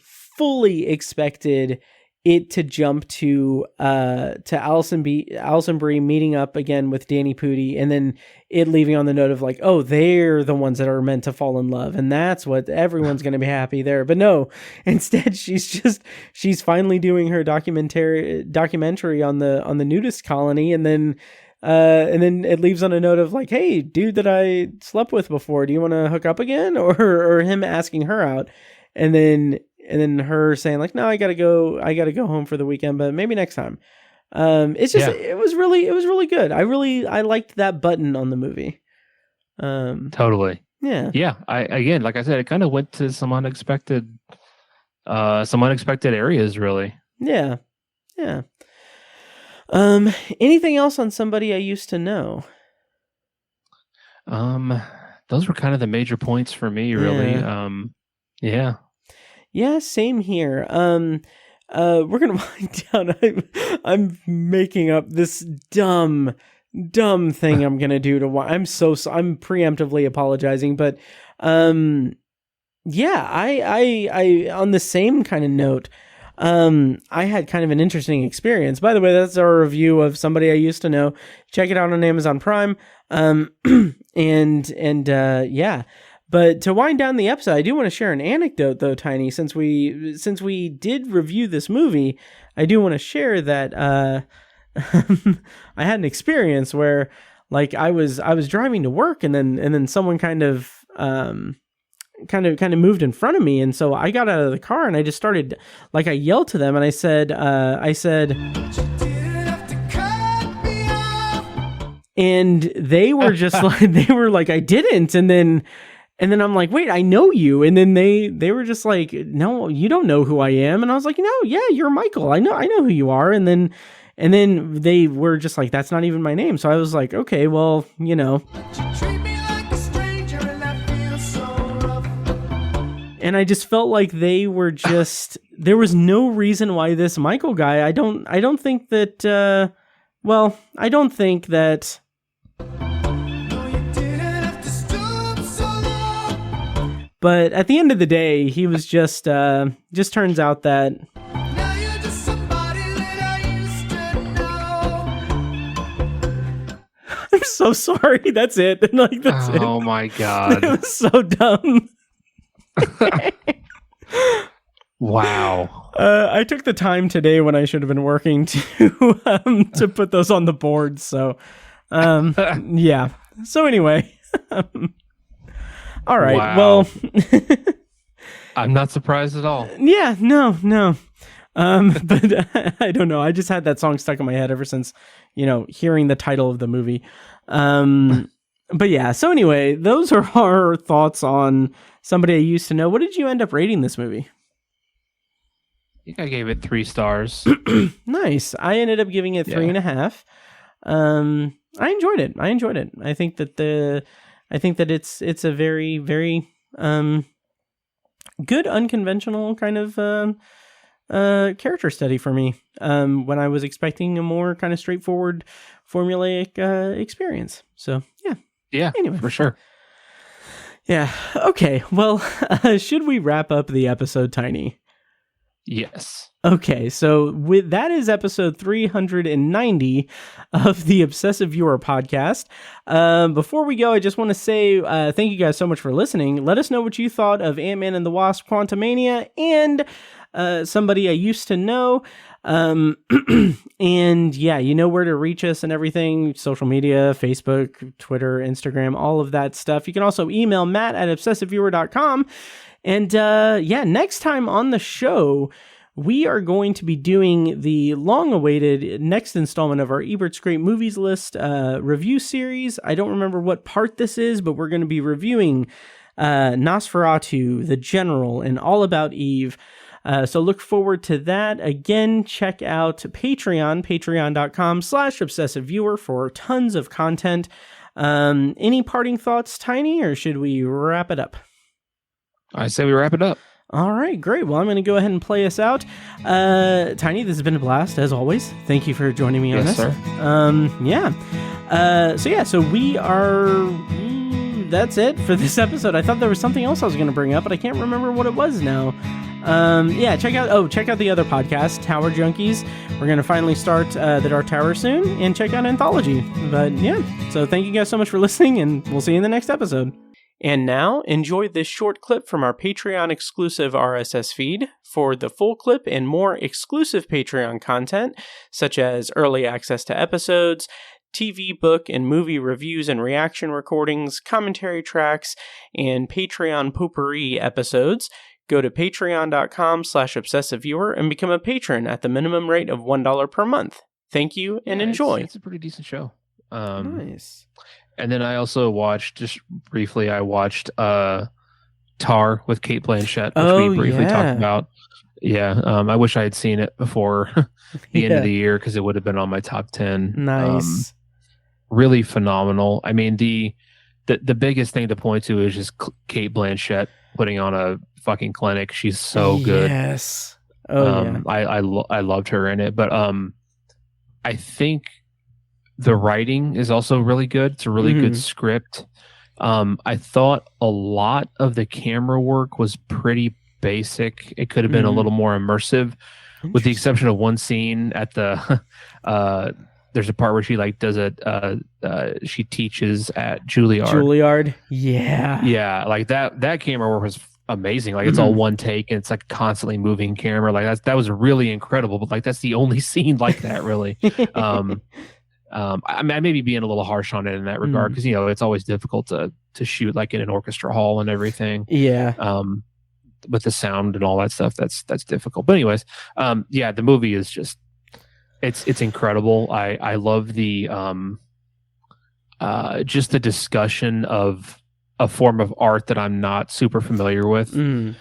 expected it to jump to Allison Brie meeting up again with Danny Pudi, and then it leaving on the note of like, oh, they're the ones that are meant to fall in love, and that's what everyone's going to be happy there. But no, instead she's finally doing her documentary on the nudist colony, and then it leaves on a note of like, hey, dude that I slept with before, do you want to hook up again? Or him asking her out, and then her saying like, no, I gotta go home for the weekend, but maybe next time. It's just, it was really good. I liked that button on the movie. Totally. Yeah. Yeah. Again, like I said, it kind of went to some unexpected areas, really. Yeah. Yeah. Anything else on Somebody I Used to Know? Those were kind of the major points for me, really. Yeah. Yeah, same here. We're gonna wind down. I'm making up this dumb thing I'm gonna do to. I'm preemptively apologizing, but yeah, I on the same kind of note. I had kind of an interesting experience. By the way, that's our review of Somebody I Used to Know. Check it out on Amazon Prime. Yeah. But to wind down the episode, I do want to share an anecdote, though, Tiny. Since we did review this movie, I do want to share that I had an experience where, like, I was driving to work, and then someone kind of moved in front of me, and so I got out of the car and I just started, like, I yelled to them and I said, and they were just like, I didn't, and then I'm like, wait, I know you. And then they were just like, no, you don't know who I am. And I was like, no, yeah, you're Michael. I know who you are. And then they were just like, that's not even my name. So I was like, okay, well, you know. And I just felt like they were just, there was no reason why this Michael guy, I don't think that, I don't think that. But at the end of the day, he was just turns out that. I'm so sorry. That's it. Like, that's it. Oh my God. It was so dumb. Wow. I took the time today when I should have been working to put those on the board. So, yeah. So anyway. All right. Wow. Well, I'm not surprised at all. Yeah, no. But I don't know. I just had that song stuck in my head ever since, hearing the title of the movie. But yeah. So anyway, those are our thoughts on Somebody I Used to Know. What did you end up rating this movie? I think I gave it 3 stars. Nice. I ended up giving it 3.5. I enjoyed it. I think that it's a very, very good unconventional kind of character study for me. When I was expecting a more kind of straightforward formulaic experience. So yeah. Yeah. Anyway, for sure. Yeah. Okay. Well, should we wrap up the episode, Tiny? Yes. Okay, so that is episode 390 of the Obsessive Viewer podcast. Before we go, I just want to say thank you guys so much for listening. Let us know what you thought of Ant-Man and the Wasp: Quantumania and somebody I used to know. And yeah, you know where to reach us and everything. Social media, Facebook, Twitter, Instagram, all of that stuff. You can also email matt@obsessiveviewer.com. And yeah, next time on the show, we are going to be doing the long-awaited next installment of our Ebert's Great Movies List review series. I don't remember what part this is, but we're going to be reviewing Nosferatu, The General, and All About Eve. So look forward to that. Again, check out Patreon, patreon.com/obsessiveviewer for tons of content. Any parting thoughts, Tiny, or should we wrap it up? I say we wrap it up. All right, great. Well, I'm going to go ahead and play us out. Tiny, this has been a blast, as always. Thank you for joining me on this. Sir. So we are... That's it for this episode. I thought there was something else I was going to bring up, but I can't remember what it was now. Check out the other podcast, Tower Junkies. We're going to finally start the Dark Tower soon, and check out Anthology. But yeah, so thank you guys so much for listening, and we'll see you in the next episode. And now, enjoy this short clip from our Patreon exclusive RSS feed. For the full clip and more exclusive Patreon content, such as early access to episodes, TV, book, and movie reviews and reaction recordings, commentary tracks, and Patreon potpourri episodes, go to patreon.com/obsessiveviewer and become a patron at the minimum rate of $1 per month. Thank you and enjoy. It's a pretty decent show. Nice. And then I also watched, just briefly, Tar with Cate Blanchett, which we briefly talked about. Yeah, I wish I had seen it before the end of the year, because it would have been on my top 10. Nice. Really phenomenal. I mean, the biggest thing to point to is just Cate Blanchett putting on a fucking clinic. She's so good. Yes. I loved her in it, but I think the writing is also really good. It's a really good script. I thought a lot of the camera work was pretty basic. It could have been a little more immersive, with the exception of one scene at the there's a part where she does she teaches at Juilliard. Yeah, like that camera work was amazing. Like, it's all one take, and it's like constantly moving camera. Like, that was really incredible, but like, that's the only scene like that, really. I may be being a little harsh on it in that regard, because it's always difficult to shoot like in an orchestra hall and everything. Yeah. With the sound and all that stuff, that's difficult. But anyways, the movie is just it's incredible. I love the just the discussion of a form of art that I'm not super familiar with. And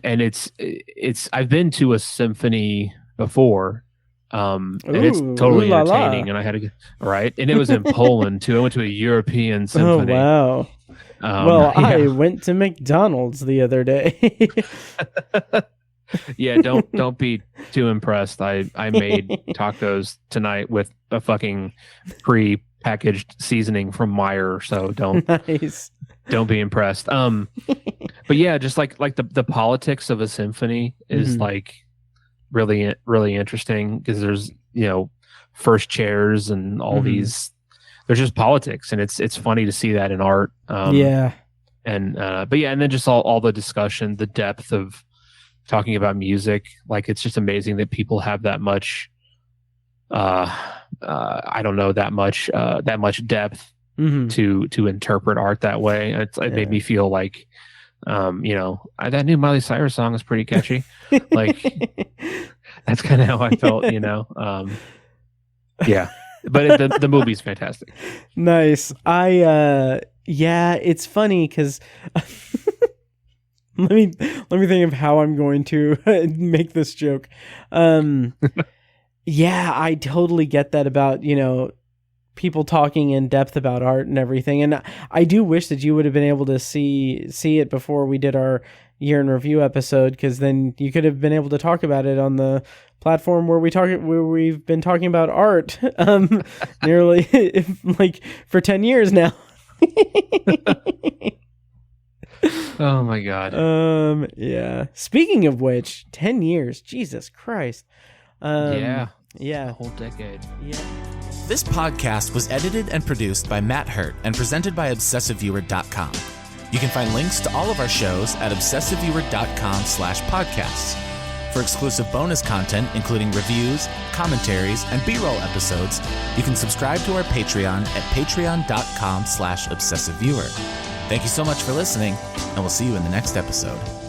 it's I've been to a symphony before. And it's totally entertaining, and I had and it was in Poland too. I went to a European symphony. Oh wow! I went to McDonald's the other day. Yeah, don't be too impressed. I made tacos tonight with a fucking pre-packaged seasoning from Meyer, so don't be impressed. But yeah, just like the politics of a symphony is like really, really interesting, because there's first chairs and all these. There's just politics, and it's funny to see that in art. And then just all the discussion, the depth of talking about music. Like, it's just amazing that people have that much. I don't know, that much depth to interpret art that way. It made me feel like. That new Miley Cyrus song is pretty catchy. Like, that's kind of how I felt, yeah. But the movie's fantastic. Nice. It's funny because let me think of how I'm going to make this joke. I totally get that about, people talking in depth about art and everything. And I do wish that you would have been able to see it before we did our year in review episode, because then you could have been able to talk about it on the platform where we've been talking about art nearly like for 10 years now. Oh my god. Yeah. Speaking of which, 10 years. Jesus Christ. Yeah. Yeah. A whole decade. Yeah. This podcast was edited and produced by Matt Hurt and presented by ObsessiveViewer.com. You can find links to all of our shows at ObsessiveViewer.com/podcasts. For exclusive bonus content, including reviews, commentaries, and B-roll episodes, you can subscribe to our Patreon at patreon.com/ObsessiveViewer. Thank you so much for listening, and we'll see you in the next episode.